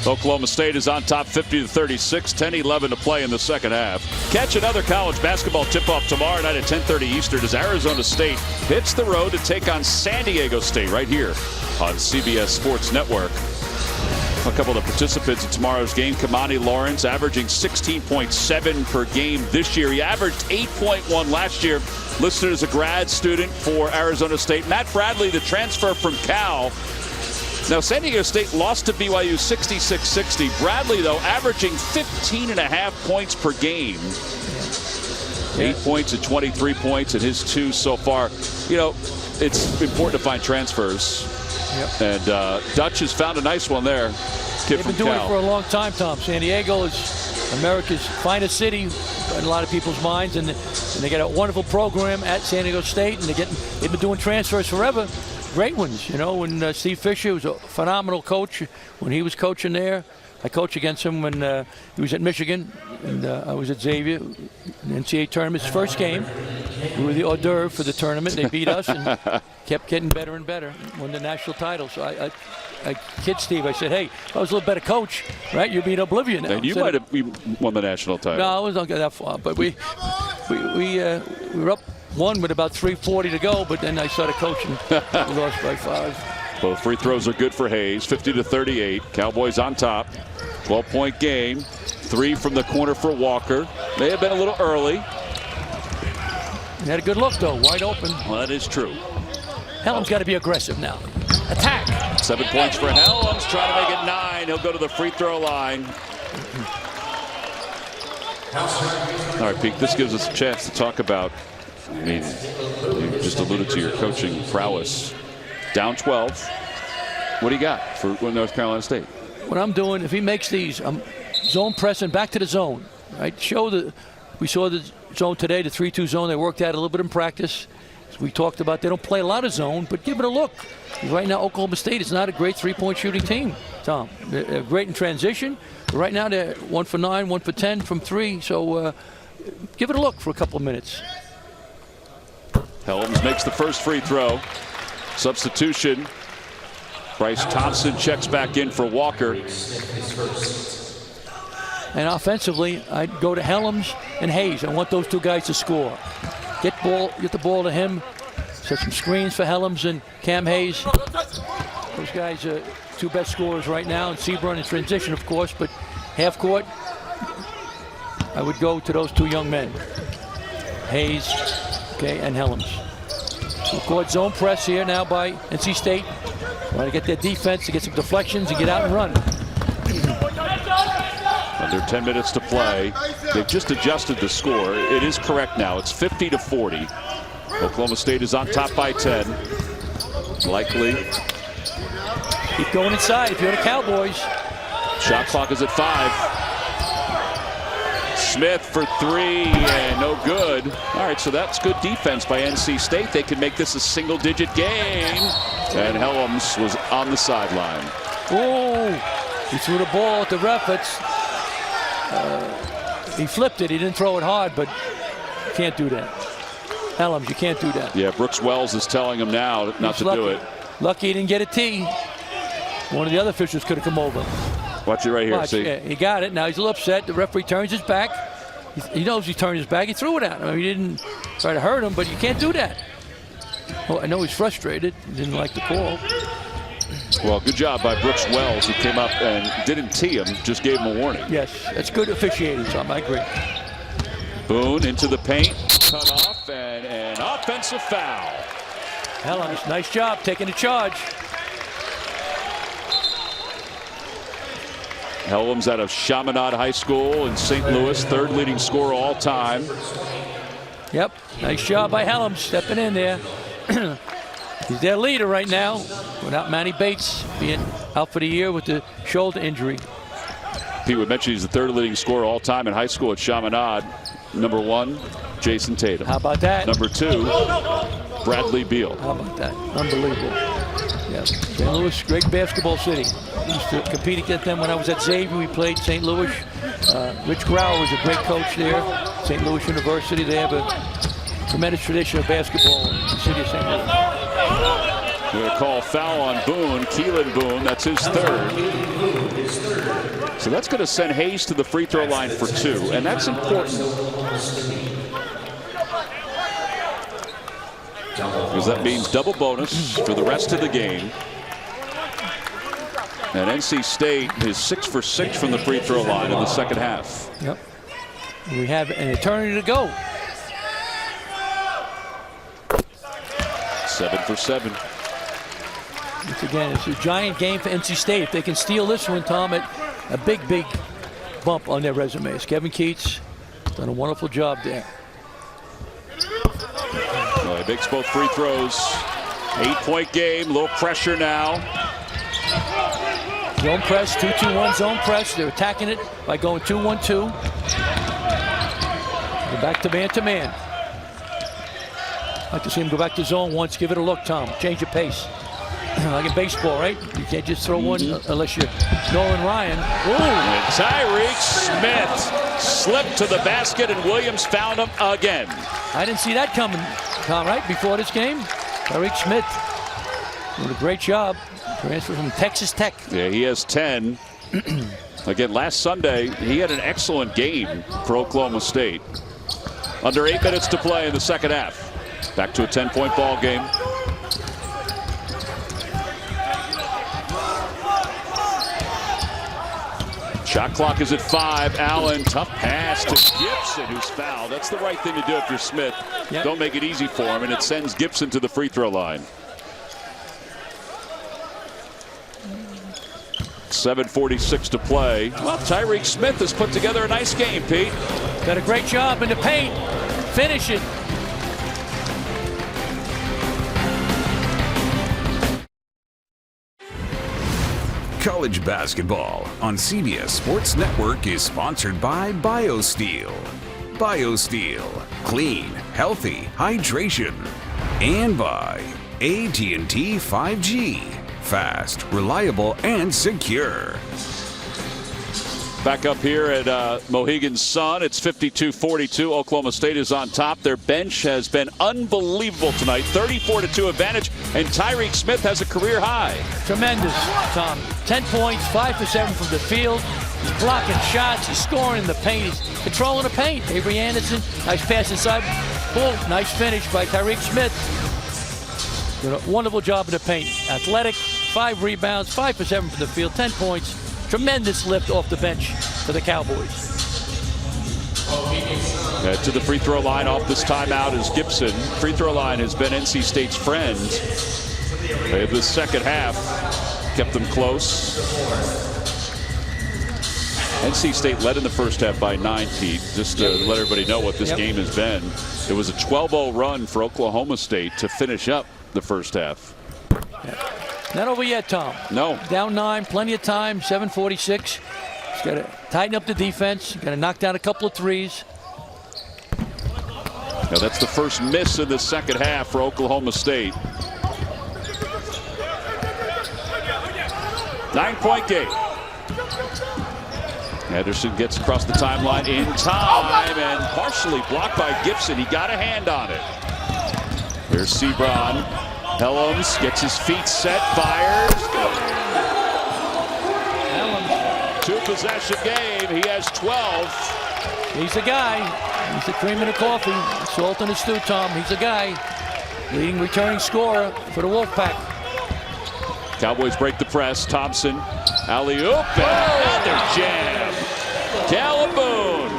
Oklahoma State is on top 50-36, 10-11 to play in the second half. Catch another college basketball tip-off tomorrow night at 10:30 Eastern as Arizona State hits the road to take on San Diego State right here on CBS Sports Network. A couple of the participants in tomorrow's game, Kamani Lawrence averaging 16.7 per game this year. He averaged 8.1 last year. Listed as a grad student for Arizona State. Matt Bradley, the transfer from Cal. Now, San Diego State lost to BYU 66-60. Bradley, though, averaging 15.5 points per game. 8 points and 23 points in his 2 so far. You know, it's important to find transfers. Yep. And Dutch has found a nice one there. They've been doing it for a long time, Tom. San Diego is America's finest city in a lot of people's minds, and they got a wonderful program at San Diego State, and they've been doing transfers forever. Great ones, you know, when Steve Fisher was a phenomenal coach when he was coaching there. I coached against him when he was at Michigan, and I was at Xavier, NCAA tournament's first game. We were the hors d'oeuvre for the tournament. They beat us and kept getting better and better, won the national title. So I kid Steve, I said, hey, if I was a little better coach, right, you'd be in oblivion now. And you might have won the national title. No, I wasn't get that far, but we were up won with about 3:40 to go, but then I started coaching. We lost by 5. Both free throws are good for Hayes. 50-38. Cowboys on top. 12-point game. 3 from the corner for Walker. May have been a little early. He had a good look, though. Wide open. Well, that is true. Helm's got to be aggressive now. Attack. 7 points for Helms. Trying to make it 9. He'll go to the free throw line. All right, Pete, this gives us a chance to talk about, I mean, you just alluded to your coaching prowess. Down 12. What do you got for North Carolina State? What I'm doing, if he makes these, I'm zone pressing back to the zone. Right? We saw the zone today, the 3-2 zone. They worked at a little bit in practice. As we talked about, they don't play a lot of zone, but give it a look. Right now, Oklahoma State is not a great three-point shooting team, Tom. They're great in transition. But right now, they're 1 for 9, 1 for 10 from 3. So give it a look for a couple of minutes. Helms makes the first free throw. Substitution. Bryce Thompson checks back in for Walker. And offensively, I'd go to Helms and Hayes. I want those two guys to score. Get the ball to him. Set some screens for Helms and Cam Hayes. Those guys are two best scorers right now. And Seabrun in transition, of course, but half court, I would go to those two young men, Hayes, okay, and Helms. Full court zone press here now by NC State. Trying to get their defense to get some deflections and get out and run. Under 10 minutes to play. They've just adjusted the score. It is correct now. It's 50-40. Oklahoma State is on top by 10. Likely. Keep going inside if you're the Cowboys. Shot clock is at 5. Smith for 3 and no good. All right, so that's good defense by NC State. They can make this a single-digit game. And Helms was on the sideline. Oh, he threw the ball at the ref. He flipped it. He didn't throw it hard, but you can't do that. Helms, you can't do that. Yeah, Brooks Wells is telling him now not to do it. Lucky he didn't get a tee. One of the other officials could have come over. Watch it right here. See? Yeah, he got it. Now he's a little upset. The referee turns his back. He knows he turned his back. He threw it at him. I mean, he didn't try to hurt him, but you can't do that. Well, I know he's frustrated. He didn't like the call. Well, good job by Brooks Wells. He came up and didn't tee him, just gave him a warning. Yes, that's good officiating, Tom. I agree. Boone into the paint, cut off, and an offensive foul. Helms, nice job taking the charge. Helms out of Chaminade High School in St. Louis, 3rd leading scorer all time. Yep, nice job by Helms stepping in there. He's their leader right now without Manny Bates being out for the year with the shoulder injury. Pete would mention he's the 3rd leading scorer all time in high school at Chaminade. Number 1, Jason Tatum. How about that? Number 2, Bradley Beal. How about that? Unbelievable. Yeah, St. Louis, great basketball city. I used to compete against them when I was at Xavier. We played St. Louis. Rich Grauer was a great coach there. St. Louis University, they have a tremendous tradition of basketball in the city of St. Louis. We're going to call foul on Boone, Keelan Boone. That's his 3rd. So that's going to send Hayes to the free throw line for 2, and that's important. Because that means double bonus for the rest of the game. And NC State is 6 for 6 from the free throw line in the second half. Yep. We have an eternity to go. 7 for 7. Once again, it's a giant game for NC State. If they can steal this one, Tom, a big bump on their resumes. Kevin Keats done a wonderful job there. Well, he makes both free throws. 8-point game, little pressure now. Zone press, 2-2-1 zone press. They're attacking it by going 2-1-2. Go back to man-to-man. I'd like to see him go back to zone once. Give it a look, Tom. Change your pace. Like in baseball, right? You can't just throw one unless you're Nolan Ryan. And Tyreek Smith slipped to the basket, and Williams found him again. I didn't see that coming, Tom, right? Before this game, Tyreek Smith did a great job. Transfer from Texas Tech. Yeah, he has 10. Again, last Sunday, he had an excellent game for Oklahoma State. Under 8 minutes to play in the second half. Back to a 10-point ball game. Shot clock is at 5. Allen, tough pass to Gibson, who's fouled. That's the right thing to do if you're Smith. Yep. Don't make it easy for him, and it sends Gibson to the free throw line. 7:46 to play. Well, Tyreek Smith has put together a nice game, Pete. Got a great job in the paint. Finish it. College basketball on CBS Sports Network is sponsored by BioSteel. BioSteel, clean, healthy hydration. And by AT&T 5G, fast, reliable, and secure. Back up here at Mohegan Sun, it's 52-42. Oklahoma State is on top. Their bench has been unbelievable tonight. 34-2 advantage, and Tyreek Smith has a career high. Tremendous, Tom. 10 points, 5 for 7 from the field. He's blocking shots. He's scoring in the paint. He's controlling the paint. Avery Anderson, nice pass inside. Boom, nice finish by Tyreek Smith. Did a wonderful job in the paint. Athletic, 5 rebounds, 5 for 7 from the field, 10 points. Tremendous lift off the bench for the Cowboys. To the free throw line off this timeout is Gibson. Free throw line has been NC State's friend. They have the second half kept them close. NC State led in the first half by 9, Pete. Just to let everybody know what this game has been. It was a 12-0 run for Oklahoma State to finish up the first half. Not over yet, Tom. No. Down 9, plenty of time, 7:46. He's got to tighten up the defense. Got to knock down a couple of threes. Now that's the first miss in the second half for Oklahoma State. 9-point game. Anderson gets across the timeline in time and partially blocked by Gibson. He got a hand on it. Here's Sebron. Helms gets his feet set, fires. Helms. 2-possession game. He has 12. He's the guy. He's the cream in the coffee. Salt in the stew, Tom. He's the guy. Leading returning scorer for the Wolfpack. Cowboys break the press. Thompson, alley-oop, and another jam. Calhoun,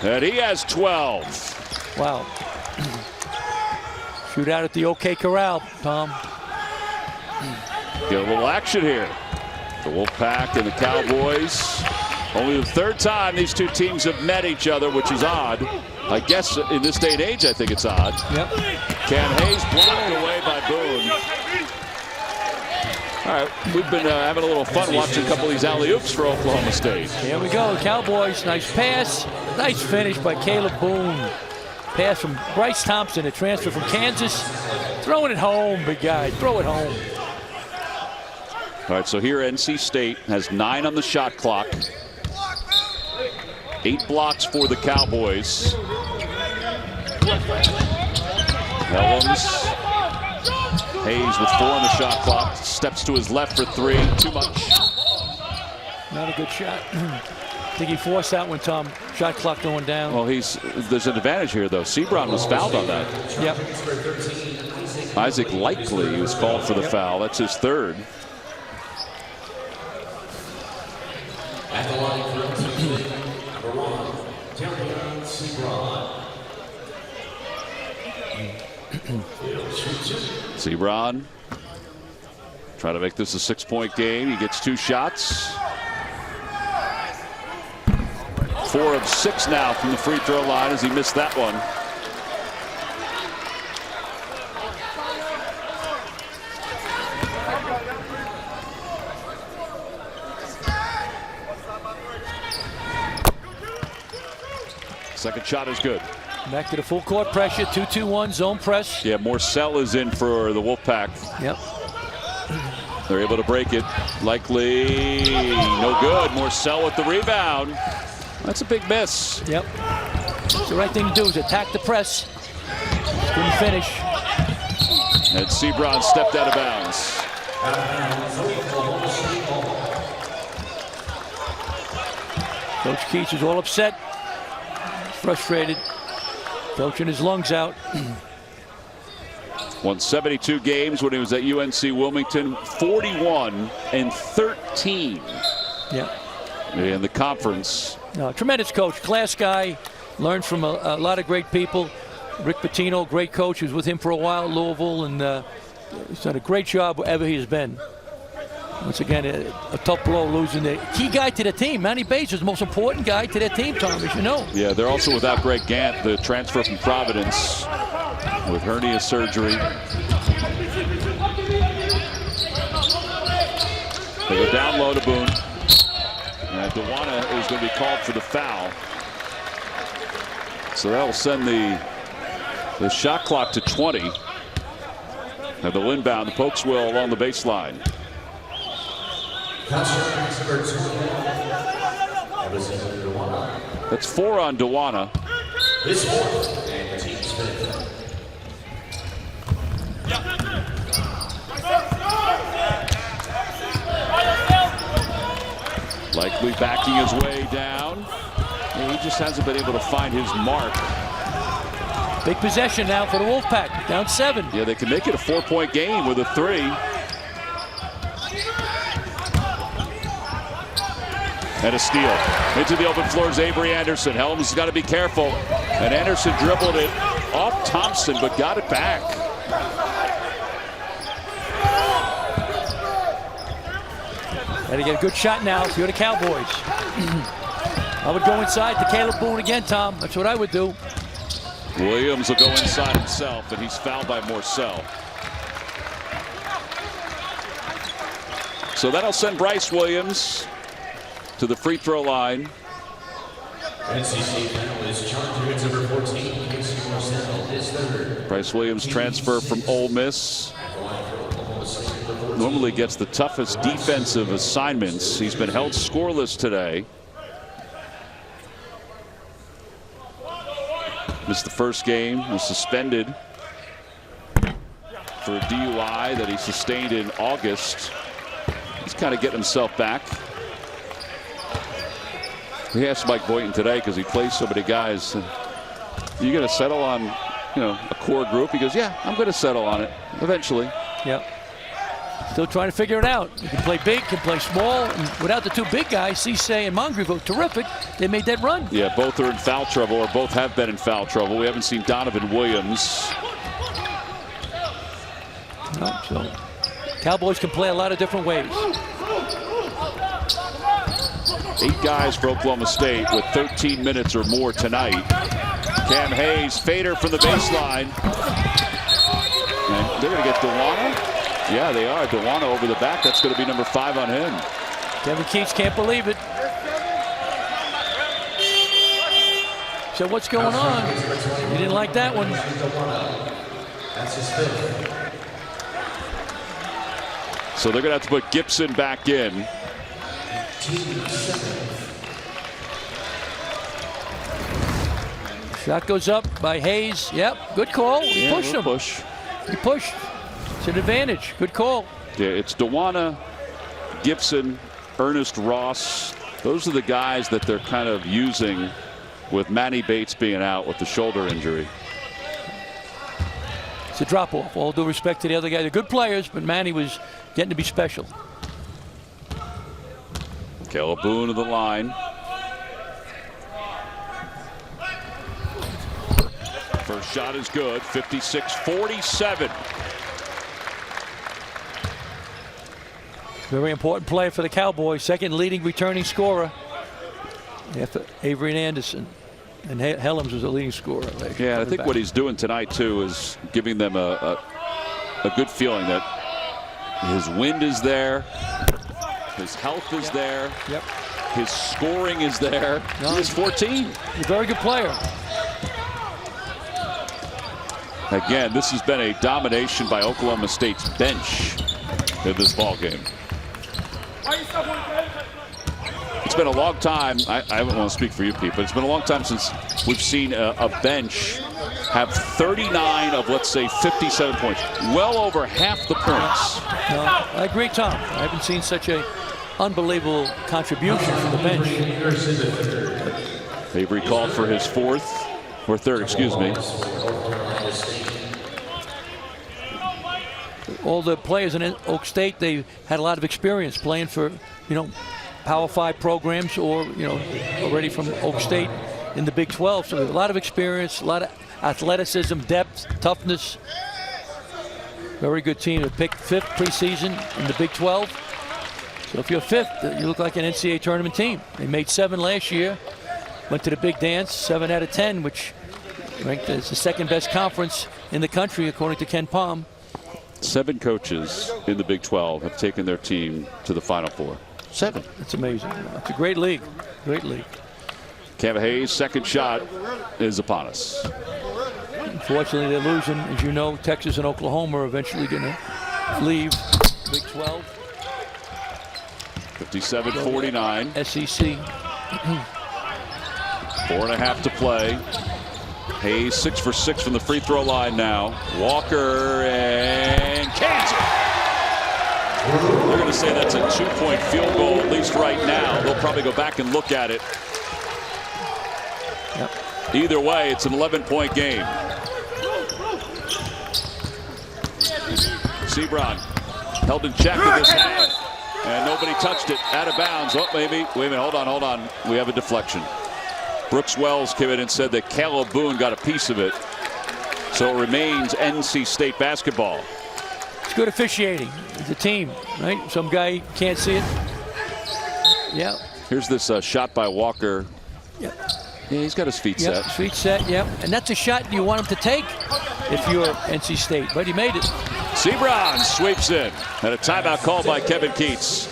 and he has 12. Wow. Shootout at the OK Corral, Tom. Get a little action here. The Wolfpack and the Cowboys. Only the third time these two teams have met each other, which is odd. I guess in this day and age, I think it's odd. Yep. Cam Hayes blocked away by Boone. All right, we've been having a little fun watching a couple of these alley-oops for Oklahoma State. Here we go, Cowboys. Nice pass. Nice finish by Caleb Boone. Pass from Bryce Thompson, a transfer from Kansas. Throwing it home, big guy. Throw it home. All right, so here NC State has 9 on the shot clock. 8 blocks for the Cowboys. Helms. Hayes with 4 on the shot clock. Steps to his left for 3. Too much. Not a good shot. I think he forced that one, Tom. Shot clock going down. Well, there's an advantage here, though. Sebron was fouled on that. Yep. Isaac Likely was called for the foul. That's his 3rd. At the line for number 1, Darian Sebron. Sebron trying to make this a 6-point game. He gets 2 shots. 4 of 6 now from the free throw line as he missed that one. Second shot is good. Back to the full court pressure, 2-2-1 zone press. Yeah, Morcell is in for the Wolfpack. Yep. They're able to break it. Likely no good. Morcell with the rebound. That's a big miss. Yep. The right thing to do is attack the press. Couldn't finish. And Sebron stepped out of bounds. Coach Keach is all upset. Frustrated. Coaching his lungs out. Won 72 games when he was at UNC Wilmington, 41-13. Yeah. In the conference. No, tremendous coach, class guy, learned from a lot of great people. Rick Pitino, great coach, was with him for a while at Louisville, and he's done a great job wherever he's been. Once again, a tough blow losing the key guy to the team. Manny Bates is the most important guy to their team, Tom, as you know. Yeah, they're also without Greg Gant, the transfer from Providence, with hernia surgery. They go down low to Boone. And Dewana is going to be called for the foul. So that will send the shot clock to 20. And they'll inbound the Pokes will along the baseline. That's 4 on Dewana. Likely backing his way down. He just hasn't been able to find his mark. Big possession now for the Wolfpack, down 7. Yeah, they can make it a 4-point game with a 3. And a steal. Into the open floor is Avery Anderson. Helms has got to be careful. And Anderson dribbled it off Thompson, but got it back. Got to get a good shot now if you're the Cowboys. I would go inside to Caleb Boone again, Tom. That's what I would do. Williams will go inside himself, and he's fouled by Morcell. So that'll send Bryce Williams to the free throw line. NC State finalist charged number 14, Casey Morcell, is third. Bryce Williams transfer from Ole Miss. Normally gets the toughest defensive assignments. He's been held scoreless today. Missed the first game, was suspended for a DUI that he sustained in August. He's kind of getting himself back. He asked Mike Boynton today, because he plays so many guys, you going to settle on, a core group? He goes, yeah, I'm going to settle on it eventually. Yep. Still trying to figure it out. You can play big, can play small. And without the two big guys, Cisse and Moncrief, terrific. They made that run. Yeah, both are in foul trouble, or both have been in foul trouble. We haven't seen Donovan Williams. No, so Cowboys can play a lot of different ways. 8 guys for Oklahoma State with 13 minutes or more tonight. Cam Hayes, fader from the baseline. And they're going to get Dewana. Yeah, they are. Dewana over the back. That's going to be number 5 on him. Kevin Keats can't believe it. So what's going on? You didn't like that one. That's his 5th. So they're going to have to put Gibson back in. Shot goes up by Hayes. Yep, good call. He pushed him. He pushed. It's an advantage. Good call. Yeah, it's Dewana, Gibson, Ernest Ross. Those are the guys that they're kind of using with Manny Bates being out with the shoulder injury. It's a drop-off. All due respect to the other guys. They're good players, but Manny was getting to be special. Caleb Boone to the line. First shot is good. 56-47. Very important play for the Cowboys. Second leading returning scorer after Avery and Anderson. And Helms was the leading scorer. Yeah, I think what he's doing tonight, too, is giving them a good feeling that his wind is there, his health is there, his scoring is there. No, He's 14. He's a very good player. Again, this has been a domination by Oklahoma State's bench in this ball game. It's been a long time. I don't want to speak for you, Pete, but it's been a long time since we've seen a bench have 39 of, let's say, 57 points. Well over half the points. No, I agree, Tom. I haven't seen such a unbelievable contribution from the bench. Avery called for his 4th, or 3rd, excuse me. all the players in Oak State, they had a lot of experience playing for, Power 5 programs or, already from Oak State in the Big 12. So a lot of experience, a lot of athleticism, depth, toughness. Very good team. They picked 5th preseason in the Big 12. So if you're 5th, you look like an NCAA tournament team. They made 7 last year, went to the big dance, 7 out of 10, which ranked as the 2nd best conference in the country, according to Ken Palm. 7 coaches in the Big 12 have taken their team to the Final Four. 7. That's amazing. It's a great league. Great league. Cam Hayes' second shot is upon us. Unfortunately, they're losing. As you know, Texas and Oklahoma are eventually going to leave Big 12. 57-49. SEC. 4.5 to play. Hayes 6 for 6 from the free throw line now. Walker and cans it. They're going to say that's a 2-point field goal, at least right now. They'll probably go back and look at it. Yep. Either way, it's an 11-point game. Sebron held in check in this half, and nobody touched it. Out of bounds. Oh, maybe. Wait a minute. Hold on. We have a deflection. Brooks Wells came in and said that Caleb Boone got a piece of it. So it remains NC State basketball. It's good officiating. It's a team, right? Some guy can't see it. Yeah. Here's this shot by Walker. Yep. Yeah, he's got his feet set. Feet set, yep. And that's a shot you want him to take if you're NC State, but he made it. Sebron sweeps in. And a timeout called by Kevin Keats.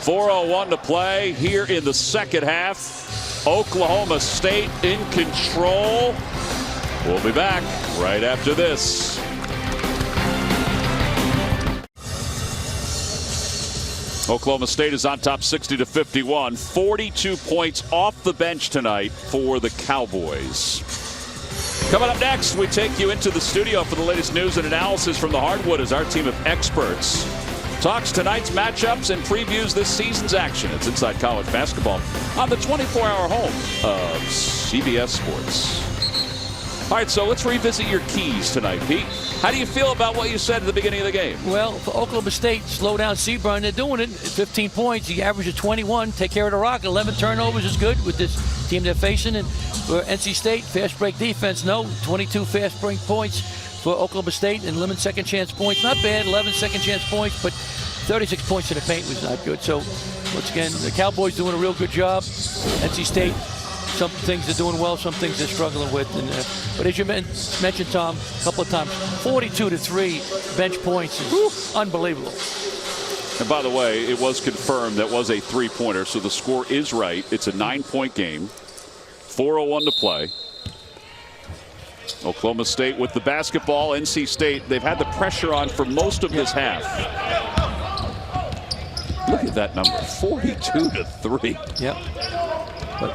4:01 to play here in the second half. Oklahoma State in control. We'll be back right after this. Oklahoma State is on top 60-51. 42 points off the bench tonight for the Cowboys. Coming up next, we take you into the studio for the latest news and analysis from the hardwood as our team of experts talks tonight's matchups and previews this season's action. It's Inside College Basketball on the 24-hour home of CBS Sports. All right, so let's revisit your keys tonight, Pete. How do you feel about what you said at the beginning of the game? Well, for Oklahoma State, slow down Sebron. They're doing it. 15 points. He averages 21. Take care of the rock. 11 turnovers is good with this team they're facing. And for NC State, fast break defense, no. 22 fast break points for Oklahoma State and limit second chance points. Not bad. 11 second chance points, but 36 points in the paint was not good. So, once again, the Cowboys doing a real good job. NC State, some things they're doing well, some things they're struggling with. And, but as you mentioned, Tom, a couple of times, 42-3 bench points is unbelievable. And by the way, it was confirmed that was a three-pointer, so the score is right. It's a 9-point game. 4:01 to play. Oklahoma State with the basketball. NC State, they've had the pressure on for most of this half. Look at that number, 42-3. Yep. But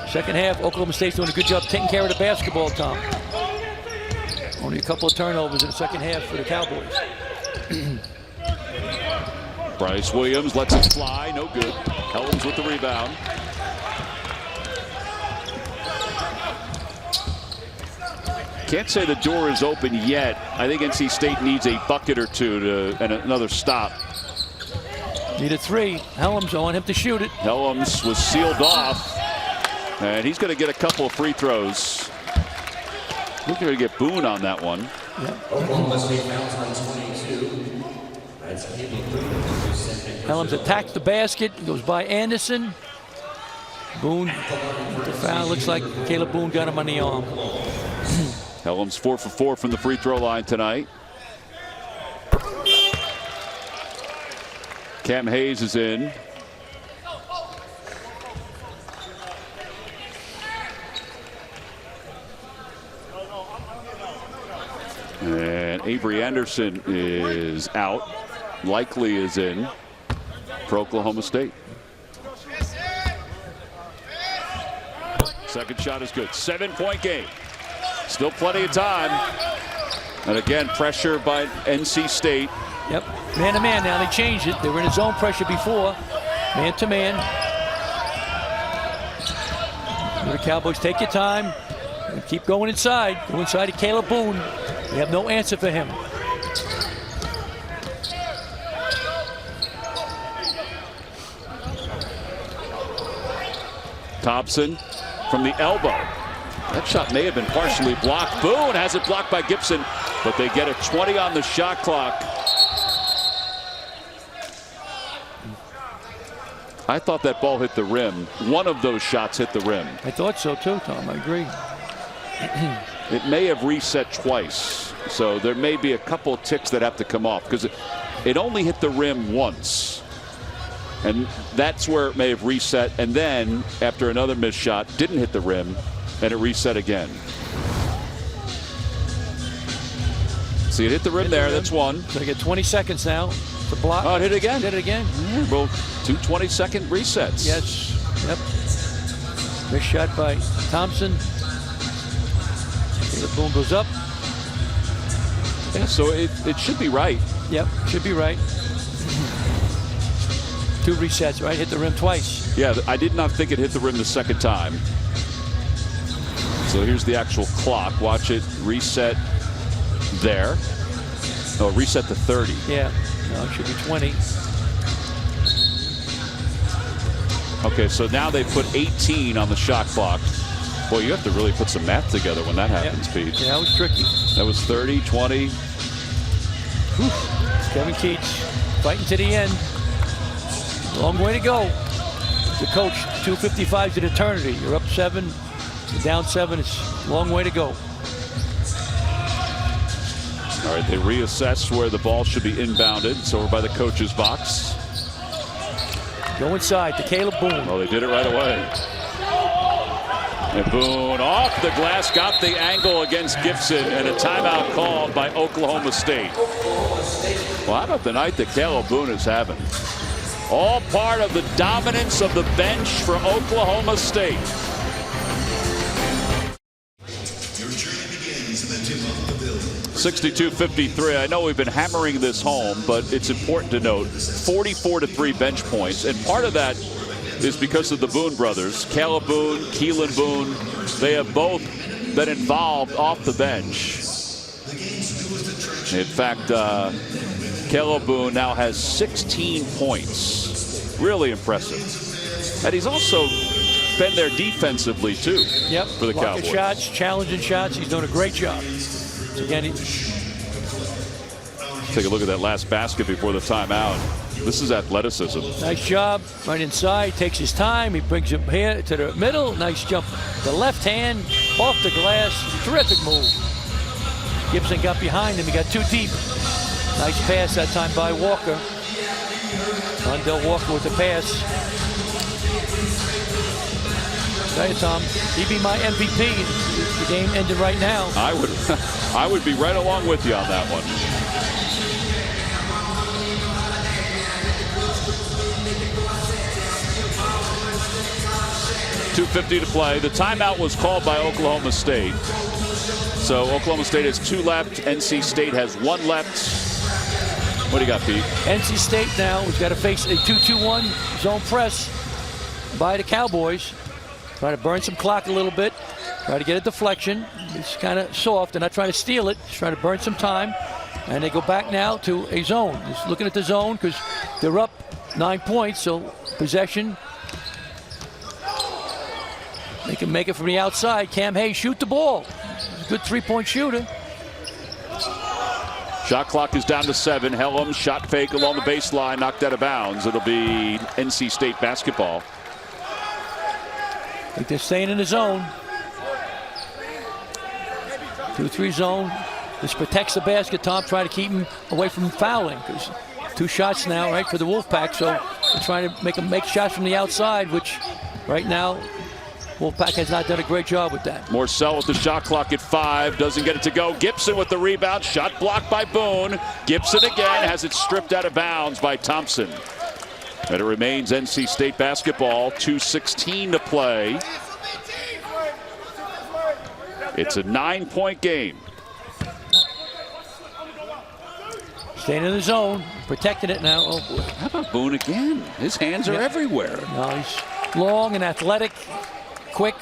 second half, Oklahoma State's doing a good job taking care of the basketball, Tom. Only a couple of turnovers in the second half for the Cowboys. Bryce Williams lets it fly, no good. Helms with the rebound. Can't say the door is open yet. I think NC State needs a bucket or two and another stop. Need a three. Helms, I want him to shoot it. Helms was sealed off, and he's going to get a couple of free throws. We're going to get Boone on that one. Yeah. Oklahoma State fouls on 22. Helms attacks the basket, goes by Anderson. Boone, the foul, looks like Caleb Boone got him on the arm. Helms 4 for 4 from the free throw line tonight. Cam Hayes is in. And Avery Anderson is out. Likely is in for Oklahoma State. Second shot is good. 7-point game. Still plenty of time. And again, pressure by NC State. Yep, man to man now. They changed it. They were in a zone pressure before. Man to man. The Cowboys, take your time and keep going inside. Go inside to Caleb Boone. They have no answer for him. Thompson from the elbow. That shot may have been partially blocked. Boone has it blocked by Gibson, but they get a 20 on the shot clock. I thought that ball hit the rim. One of those shots hit the rim. I thought so too, Tom. I agree. It may have reset twice, so there may be a couple ticks that have to come off because it only hit the rim once. And that's where it may have reset. And then after another missed shot, didn't hit the rim, and it reset again. See, it hit the rim there. That's one. So they get 20 seconds now to block. Oh, it hit again. Did it again. Yeah, well, 2 20-second resets. Yes. Yep. Missed shot by Thompson. The boom goes up. Yeah, so it should be right. Yep, should be right. 2 resets, right? Hit the rim twice. Yeah, I did not think it hit the rim the second time. So here's the actual clock. Watch it reset there. Oh, reset to 30. Yeah, no, it should be 20. Okay, so now they put 18 on the shot clock. Boy, you have to really put some math together when that happens, Pete. Yeah, that was tricky. That was 30, 20. Whew. Kevin Keats fighting to the end. Long way to go. The coach, 2:55 is an eternity. You're up 7, you're down 7. It's a long way to go. All right, they reassess where the ball should be inbounded. It's over by the coach's box. Go inside to Caleb Boone. Oh, they did it right away. And Boone off the glass, got the angle against Gibson, and a timeout called by Oklahoma State. Well, how about the night that Caleb Boone is having? All part of the dominance of the bench for Oklahoma State. Your journey begins in the tip of the building. 62-53. I know we've been hammering this home, but it's important to note 44-3 bench points, and part of that is because of the Boone brothers. Caleb Boone, Keelan Boone, they have both been involved off the bench. In fact, Caleb Boone now has 16 points. Really impressive. And he's also been there defensively, too. Yep. For the Blocking Cowboys. shots, challenging shots. He's doing a great job. So again, take a look at that last basket before the timeout. This is athleticism. nice job. Right inside. Takes his time. He brings him here to the middle. Nice jump. The left hand off the glass. Terrific move. Gibson got behind him. He got too deep. Nice pass that time by Walker. Rondell Walker with the pass. Tell you, Tom, he'd be my MVP. The game ended right now. I would be right along with you on that one. .250 to play. The timeout was called by Oklahoma State. So Oklahoma State has 2 left. NC State has 1 left. What do you got, Pete? NC State now has got to face a 2-2-1 zone press by the Cowboys. Try to burn some clock a little bit. Try to get a deflection. It's kind of soft. They're not trying to steal it. Just trying to burn some time. And they go back now to a zone. Just looking at the zone because they're up 9 points. So possession. They can make it from the outside. Cam Hayes shoot the ball. He's a good 3-point shooter. Shot clock is down to 7. Helm shot fake along the baseline, knocked out of bounds. It'll be NC State basketball. I think they're staying in the zone. 2-3 zone. This protects the basket. Tom trying to keep him away from fouling because 2 shots now, right, for the Wolfpack. So they're trying to make him make shots from the outside, which right now Wolfpack has not done a great job with that. Morcell with the shot clock at 5. Doesn't get it to go. Gibson with the rebound. Shot blocked by Boone. Gibson again has it stripped out of bounds by Thompson. And it remains NC State basketball. 2:16 to play. It's a 9-point game. Staying in the zone. Protecting it now. Oh, boy. How about Boone again? His hands are everywhere. No, he's long and athletic. Quick.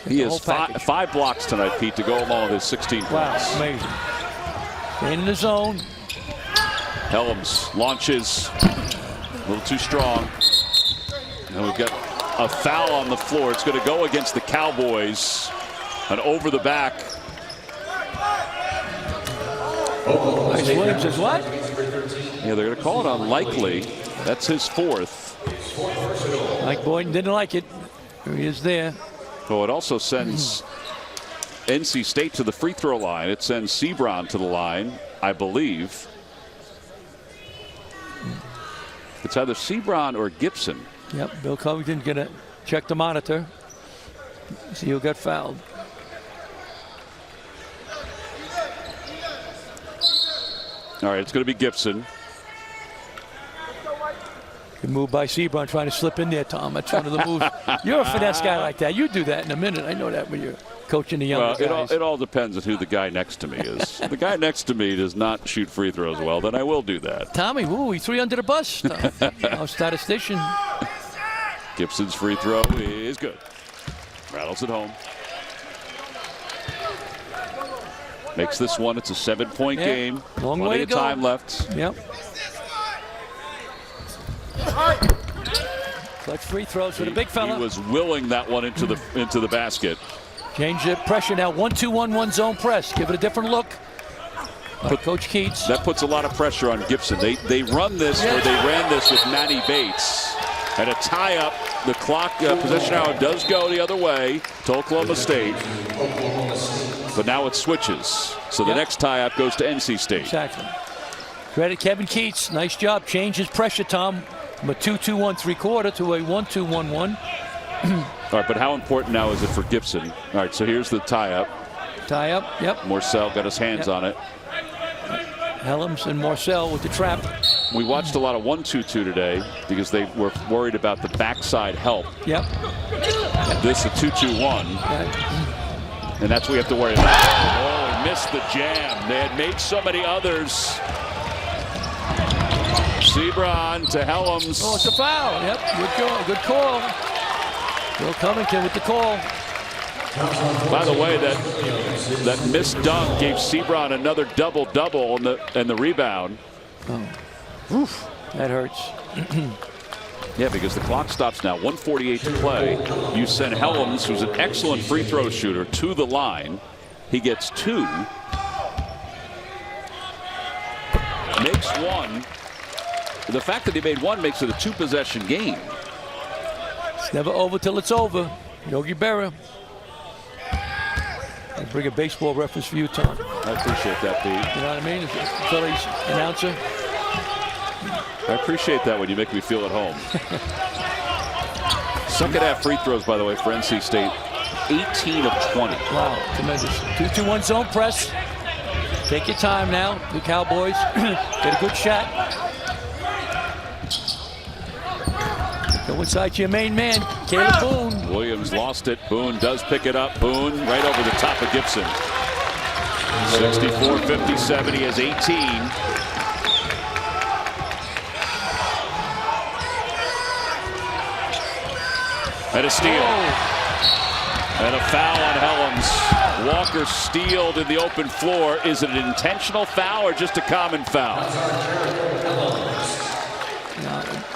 He has 5 blocks tonight, Pete, to go along with his 16 points. Wow, amazing. Staying in the zone. Helms launches a little too strong. And we've got a foul on the floor. It's going to go against the Cowboys. And over the back. Nice. Williams says what? Yeah, they're going to call it unlikely. That's his fourth. Mike Boynton didn't like it. He is there. Oh, it also sends NC State to the free throw line. It sends Sebron to the line, I believe. It's either Sebron or Gibson. Yep, Bill Covington's going to check the monitor. See who got fouled. All right, it's going to be Gibson. Good move by Sebron trying to slip in there, Tom. That's one of the moves. You're a finesse guy like that. You do that in a minute. I know that when you're coaching the younger guys. It all depends on who the guy next to me is. If the guy next to me does not shoot free throws well, then I will do that. Tommy, ooh, he threw under the bus. Our statistician. Gibson's free throw is good. Rattles it home. Makes this one. It's a 7-point game. Long Plenty way to of go. time left. Yep. Clutch free throws for the big fella. He was willing that one into the basket. Change the pressure now. 1-2-1-1 zone press. Give it a different look. Coach Keats. That puts a lot of pressure on Gibson. They run this, or they ran this with Manny Bates. And a tie-up. The clock possession hour does go the other way to Oklahoma State. But now it switches. So the next tie-up goes to NC State. Exactly. Credit Kevin Keats. Nice job. Change his pressure, Tom, from a 2-2-1 3/4 to a 1-2-1-1. All right, but how important now is it for Gibson? All right, so here's the tie-up. Tie-up, yep. Morcell got his hands on it. Helms and Morcell with the trap. We watched a lot of 1-2-2 today because they were worried about the backside help. Yep. This a 2-2-1. And that's what we have to worry about. Oh, he missed the jam. They had made so many others. Sebron to Helms. Oh, it's a foul. Yep, good call. Bill Covington with the call. By the way, that missed dunk gave Sebron another double-double and the rebound. Oh. Oof, that hurts. Yeah, because the clock stops now. 1:48 to play. You send Helms, who's an excellent free throw shooter, to the line. He gets 2. Makes 1. The fact that he made 1 makes it a 2-possession game. It's never over till it's over. Yogi Berra. I'll bring a baseball reference for you, Tom. I appreciate that, Pete. You know what I mean? Phillies announcer. I appreciate that when you make me feel at home. Second half free throws, by the way, for NC State, 18 of 20. Wow, tremendous. 2-2-1 zone press. Take your time now, the Cowboys. Get a good shot. Go inside your main man, Caleb Boone. Williams lost it. Boone does pick it up. Boone right over the top of Gibson. 64-57. He has 18. And a steal. And a foul on Helms. Walker stealed in the open floor. Is it an intentional foul or just a common foul?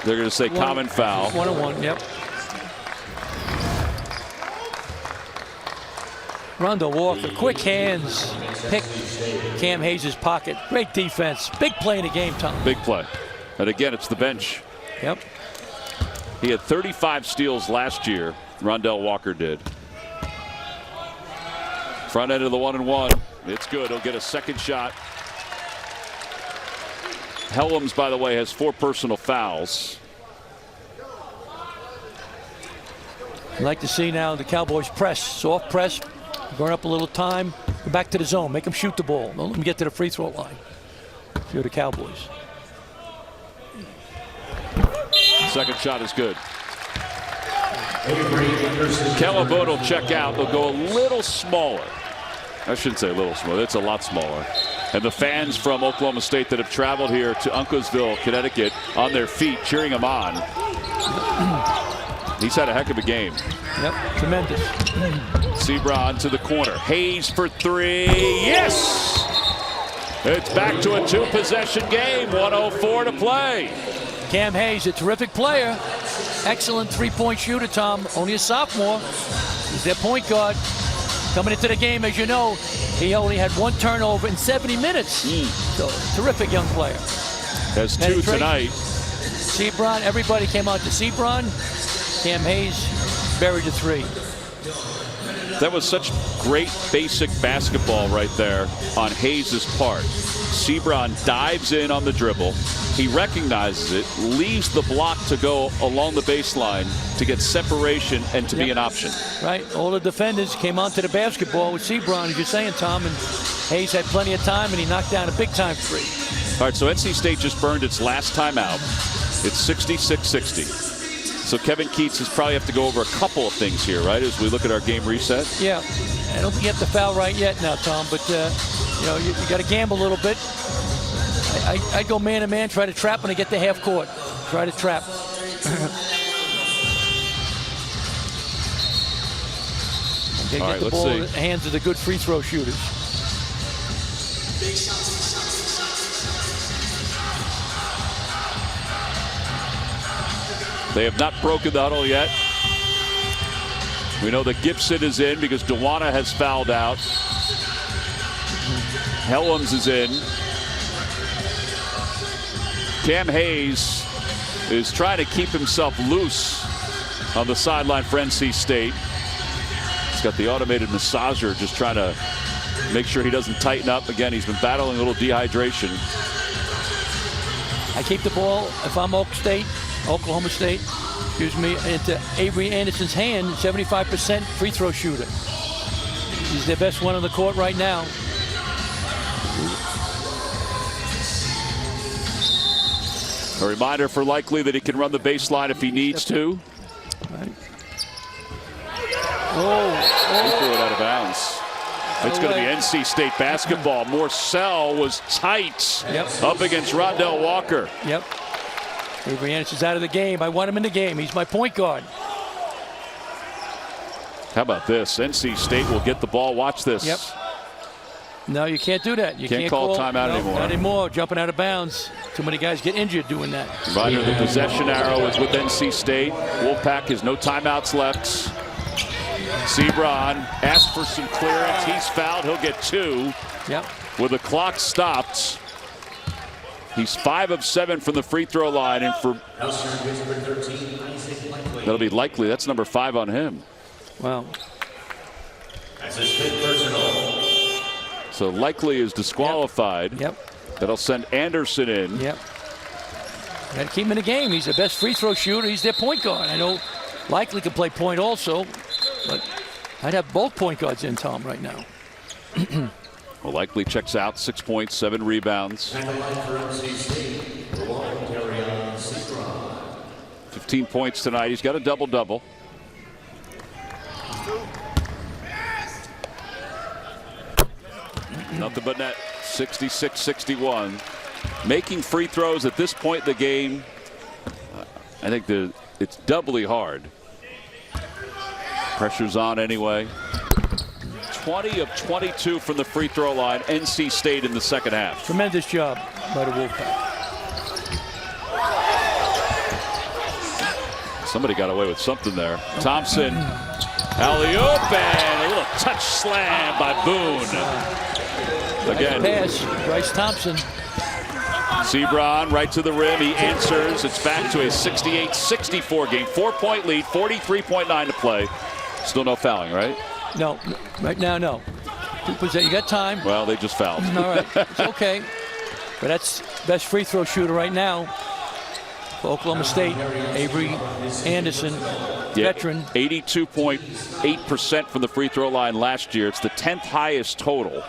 They're going to say common foul. 1-on-1, yep. Rondo Walker, quick hands. Picked Cam Hayes' pocket. Great defense. Big play in the game, Tom. Big play. And again, it's the bench. Yep. He had 35 steals last year. Rondell Walker did. Front end of the 1-and-1. It's good. He'll get a second shot. Helms, by the way, has 4 personal fouls. I'd like to see now the Cowboys press. Soft press. Burn up a little time. Go back to the zone. Make them shoot the ball. Don't let them get to the free throw line. If you're the Cowboys. Second shot is good. Calabone will check out. They'll go a little smaller. I shouldn't say a little smaller. It's a lot smaller. And the fans from Oklahoma State that have traveled here to Uncasville, Connecticut, on their feet, cheering him on. He's had a heck of a game. Yep, tremendous. Sebron to the corner. Hayes for 3. Yes! It's back to a 2-possession game. 1:04 to play. Cam Hayes, a terrific player. excellent three-point shooter, Tom. Only a sophomore. He's their point guard. Coming into the game, as you know, he only had 1 turnover in 70 minutes. So, terrific young player. Has 2 tonight. Sebron, everybody came out to Sebron. Cam Hayes buried a 3. That was such great basic basketball right there on Hayes' part. Sebron dives in on the dribble. He recognizes it, leaves the block to go along the baseline to get separation and to be an option. Right. All the defenders came onto the basketball with Sebron, as you're saying, Tom, and Hayes had plenty of time, and he knocked down a big-time 3. All right, so NC State just burned its last timeout. It's 66-60. So Kevin Keats has probably have to go over a couple of things here, right, as we look at our game reset? Yeah. I don't think you have to foul right yet now, Tom, but, you know, you got to gamble a little bit. I'd go man-to-man, try to trap when I get to half court. Try to trap. Okay, all right, get the ball in the hands of the good free throw shooters. They have not broken the huddle yet. We know that Gibson is in because Dewana has fouled out. Helms is in. Cam Hayes is trying to keep himself loose on the sideline for NC State. He's got the automated massager just trying to make sure he doesn't tighten up. Again, he's been battling a little dehydration. I keep the ball, if I'm Oklahoma State, excuse me, into Avery Anderson's hand, 75% free throw shooter. He's their best one on the court right now. A reminder for Likely that he can run the baseline if he needs to. Right. He threw it out of bounds. It's going to be NC State basketball. Morcell was tight up against Rondell Walker. Yep. Avery Anderson's out of the game. I want him in the game. He's my point guard. How about this? NC State will get the ball. Watch this. Yep. No, you can't do that. You can't call timeout anymore. Not anymore. Jumping out of bounds. Too many guys get injured doing that. Reminder, the possession arrow is with NC State. Wolfpack has no timeouts left. Sebron asked for some clearance. He's fouled. He'll get 2. Yep. With the clock stopped. He's 5 of 7 from the free throw line, and for that'll be Likely. That's number 5 on him. Wow. That's his 5th personal. So Likely is disqualified. Yep. That'll send Anderson in. Yep. Got to keep him in the game. He's the best free throw shooter. He's their point guard. I know Likely can play point also, but I'd have both point guards in, Tom, right now. Well, Likely checks out, 6 points, 7 rebounds. 15 points tonight. He's got a double-double. Nothing but net, 66-61. Making free throws at this point in the game, I think it's doubly hard. Pressure's on anyway. 20 of 22 from the free throw line. NC State in the second half. Tremendous job by the Wolfpack. Somebody got away with something there. Thompson, alley-oop, and a little touch slam by Boone. Again. Nice pass, Bryce Thompson. Sebron right to the rim. He answers. It's back to a 68-64 game. 4-point lead, 43.9 to play. Still no fouling, right? No, right now, no. You got time. Well, they just fouled. All right, it's okay. But that's best free throw shooter right now for Oklahoma State, Avery Anderson, veteran. 82.8% from the free throw line last year. It's the 10th highest total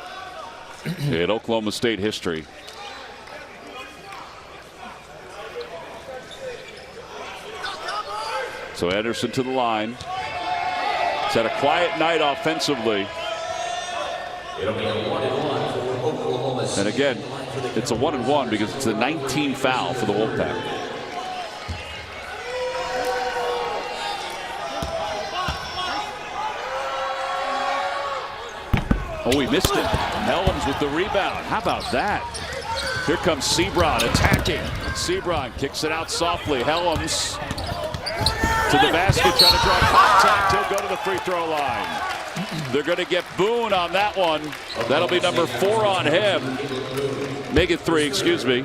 in Oklahoma State history. So Anderson to the line. He's had a quiet night offensively. And again, it's a 1-and-1 because it's the 19th foul for the Wolfpack. Oh, he missed it. Helms with the rebound. How about that? Here comes Sebron attacking. Sebron kicks it out softly. Helms to the basket, trying to draw contact. He'll go to the free throw line. They're going to get Boone on that one. That'll be number 4 on him. Make it 3, excuse me.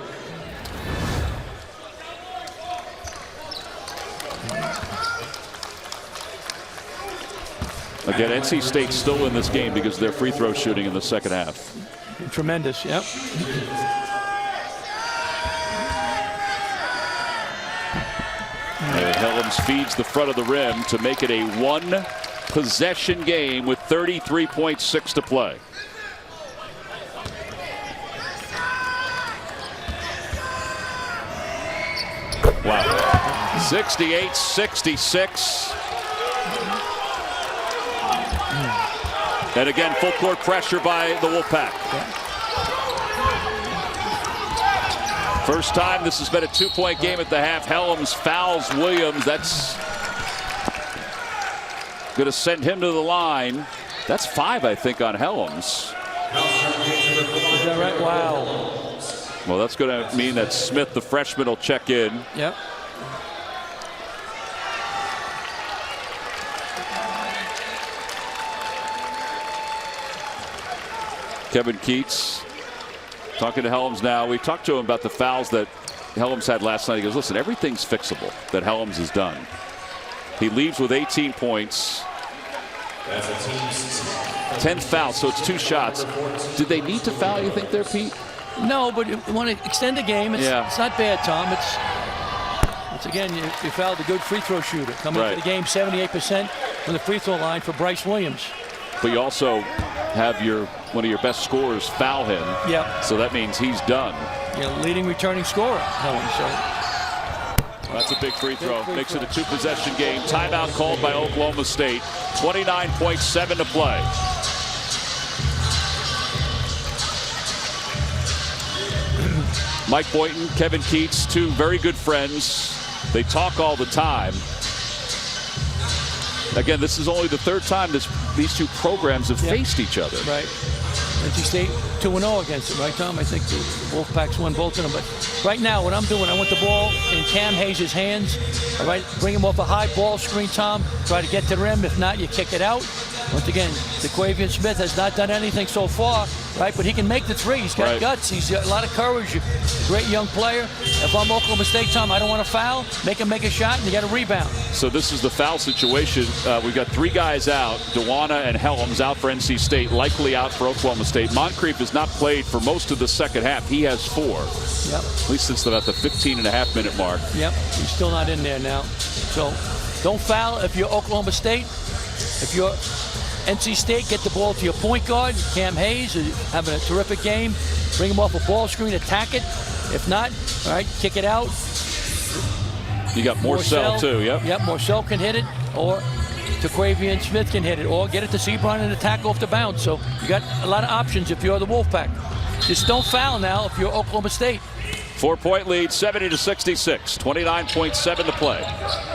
Again, NC State's still in this game because of their free throw shooting in the second half. Tremendous, yep. And Helms feeds the front of the rim to make it a 1-possession game with 33.6 to play. Wow. 68-66. And again, full court pressure by the Wolfpack. First time this has been a 2-point game at the half. Helms fouls Williams. That's going to send him to the line. That's 5, I think, on Helms. Is that right? Wow. Well, that's going to mean that Smith, the freshman, will check in. Yep. Kevin Keats talking to Helms now. We talked to him about the fouls that Helms had last night. He goes, listen, everything's fixable that Helms has done. He leaves with 18 points. 10th foul, so it's 2 shots. Did they need to foul, you think, there, Pete? No, but you want to extend the game. It's not bad, Tom. It's again, you fouled a good free throw shooter. Coming into the game, 78% from the free throw line for Bryce Williams. But you also have one of your best scorers foul him. Yep. So that means he's done. Leading returning scorer, Helms. So. Well, that's a big free throw. Makes it a 2-possession game. Timeout called by Oklahoma State. 29.7 to play. Mike Boynton, Kevin Keats, 2 very good friends. They talk all the time. Again, this is only the 3rd time these 2 programs have faced each other. Right. NC State 2-0 against it, right, Tom? I think the Wolfpacks won both of them. But right now, what I'm doing, I want the ball in Cam Hayes' hands. All right, bring him off a high ball screen, Tom. Try to get to the rim. If not, you kick it out. Once again, DeQuavian Smith has not done anything so far, right? But he can make the 3. He's got guts. He's got a lot of courage. A great young player. If I'm Oklahoma State, Tom, I don't want to foul. Make him make a shot, and you got a rebound. So this is the foul situation. We've got 3 guys out. Dewana and Helms out for NC State, likely out for Oklahoma State. Moncrief has not played for most of the second half. He has 4. Yep. At least since about the 15.5-minute mark. Yep. He's still not in there now. So don't foul if you're Oklahoma State. If you're NC State, get the ball to your point guard, Cam Hayes, is having a terrific game. Bring him off a ball screen, attack it. If not, all right, kick it out. You got Morcell too, yep. Yep, Morcell can hit it, or DeQuavian Smith can hit it, or get it to Sebron and attack off the bounce. So you got a lot of options if you're the Wolfpack. Just don't foul now if you're Oklahoma State. 4-point lead, 70-66, 29.7 to play.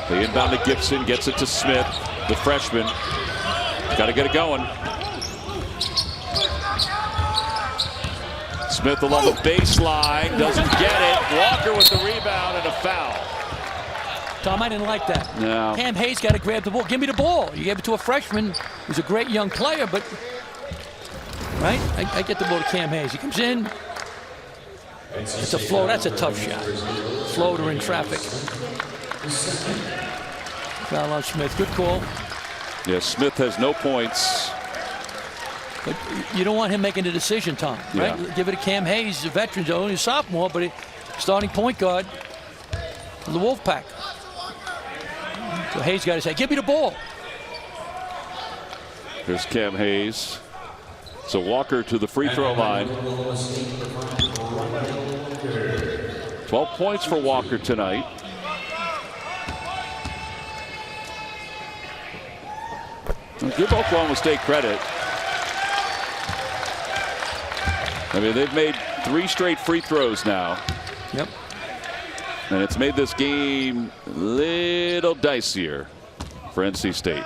The inbound to Gibson, gets it to Smith, the freshman. Got to get it going. Smith along the baseline, doesn't get it. Walker with the rebound and a foul. Tom, I didn't like that. No. Cam Hayes got to grab the ball. Give me the ball. You gave it to a freshman who's a great young player, but right? I get the ball to Cam Hayes. He comes in. It's a float. That's a tough shot. Floater in traffic. Foul on Smith. Good call. Yeah, Smith has no points. But you don't want him making the decision, Tom. Right? Yeah. Give it to Cam Hayes, a veteran, only a sophomore, but starting point guard for the Wolfpack. So Hayes got to say, give me the ball. Here's Cam Hayes. So Walker to the free throw line. 12 points for Walker tonight. Give Oklahoma State credit. I mean, they've made 3 straight free throws now. Yep. And it's made this game a little dicier for NC State.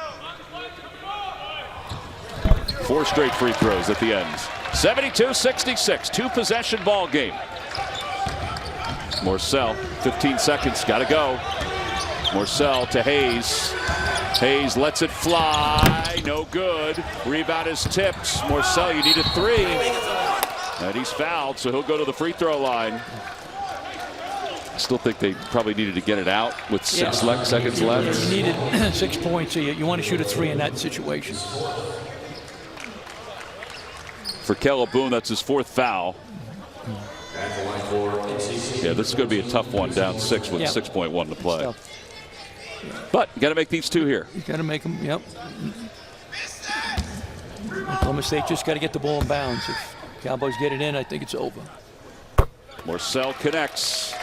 4 straight free throws at the end. 72-66, 2-possession ball game. Morcell, 15 seconds, got to go. Morcell to Hayes. Hayes lets it fly. No good. Rebound is tipped. Morcell, you need a 3. And he's fouled, so he'll go to the free throw line. I still think they probably needed to get it out with 6 seconds left. You needed 6 points, so you want to shoot a 3 in that situation. For Caleb Boone, that's his 4th foul. Yeah, this is going to be a tough one, down 6 with 6.1 to play. But you got to make these 2 here. You got to make them. Yep. Oklahoma State just got to get the ball in bounds. If Cowboys get it in, I think it's over. Morcell connects.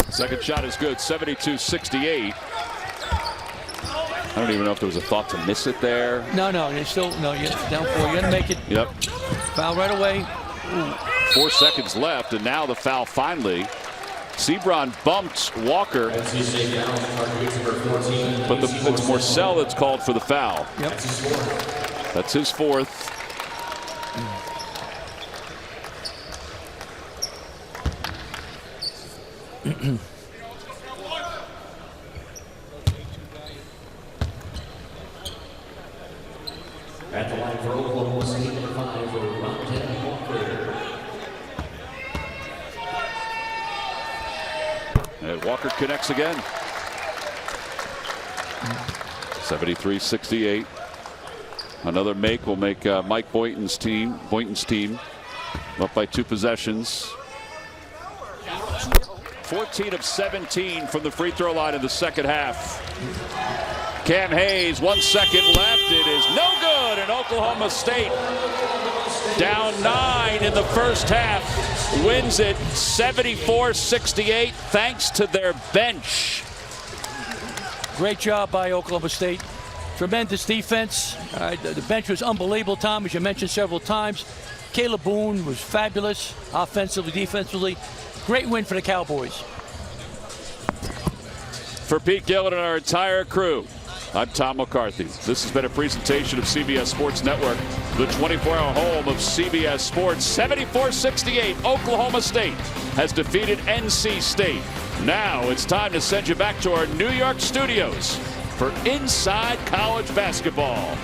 Second shot is good, 72-68. I don't even know if there was a thought to miss it there. No, you're still, you're down 4. You got to make it. Yep. Foul right away. Ooh. 4 seconds left, and now the foul finally. Sebron bumped Walker, but it's Morcell that's called for the foul. Yep. That's his 4th. At the line for Oklahoma State, number 5 for Mohegan, Walker. And Walker connects again. 73-68. Another make will make Mike Boynton's team up by 2 possessions. 14 of 17 from the free throw line in the second half. Cam Hayes, 1 second left. It is no good, and Oklahoma State down 9 in the first half wins it 74-68 thanks to their bench. Great job by Oklahoma State. Tremendous defense. The bench was unbelievable, Tom, as you mentioned several times. Caleb Boone was fabulous offensively, defensively. Great win for the Cowboys. For Pete Gillen and our entire crew, I'm Tom McCarthy. This has been a presentation of CBS Sports Network, the 24-hour home of CBS Sports. 74-68, Oklahoma State has defeated NC State. Now it's time to send you back to our New York studios for Inside College Basketball.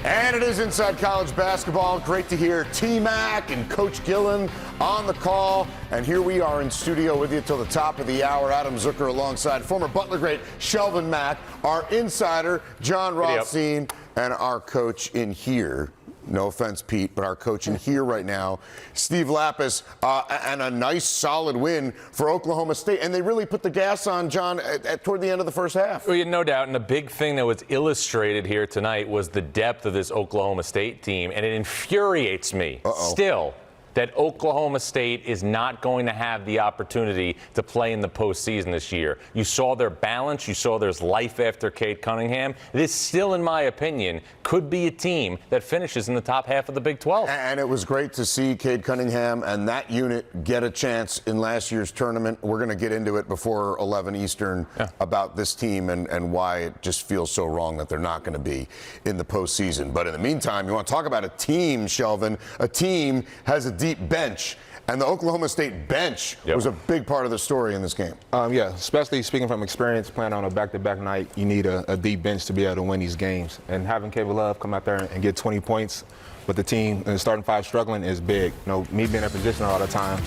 And it is Inside College Basketball. Great to hear T-Mac and Coach Gillen on the call. And here we are in studio with you till the top of the hour. Adam Zucker alongside former Butler great Shelvin Mack, our insider John Rothstein, and our coach in here. No offense, Pete, but our coach in here right now, Steve Lapis, and a nice, solid win for Oklahoma State. And they really put the gas on, John, toward the end of the first half. Well, no doubt. And the big thing that was illustrated here tonight was the depth of this Oklahoma State team. And it infuriates me still that Oklahoma State is not going to have the opportunity to play in the postseason this year. You saw their balance. You saw there's life after Cade Cunningham. This still, in my opinion, could be a team that finishes in the top half of the Big 12. And it was great to see Cade Cunningham and that unit get a chance in last year's tournament. We're going to get into it before 11 Eastern about this team and why it just feels so wrong that they're not going to be in the postseason. But in the meantime, you want to talk about a team, Shelvin. A team has a deep bench, and the Oklahoma State bench was a big part of the story in this game. Yeah, especially speaking from experience, playing on a back-to-back night, you need a deep bench to be able to win these games. And having Caleb Love come out there and get 20 points with the team and the starting 5 struggling is big. You know, me being in position all the time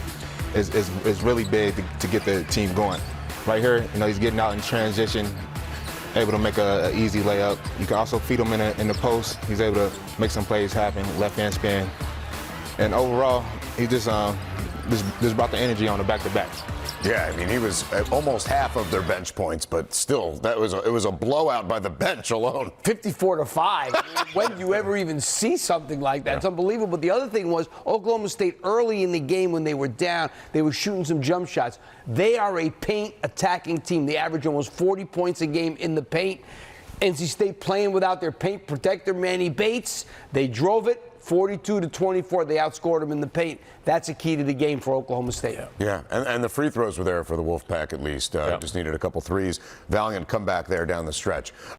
is really big to get the team going. Right here, you know, he's getting out in transition, able to make an easy layup. You can also feed him in the post. He's able to make some plays happen, left-hand spin. And overall, he just brought the energy on the back-to-backs. Yeah, I mean, he was at almost half of their bench points, but still, it was a blowout by the bench alone. 54-5. When do you ever even see something like that? It's unbelievable. But the other thing was Oklahoma State early in the game when they were down, they were shooting some jump shots. They are a paint attacking team. They average almost 40 points a game in the paint. NC State playing without their paint protector, Manny Bates. They drove it 42-24. They outscored them in the paint. That's a key to the game for Oklahoma State. Yeah, and the free throws were there for the Wolfpack at least. Just needed a couple threes. Valiant comeback there down the stretch.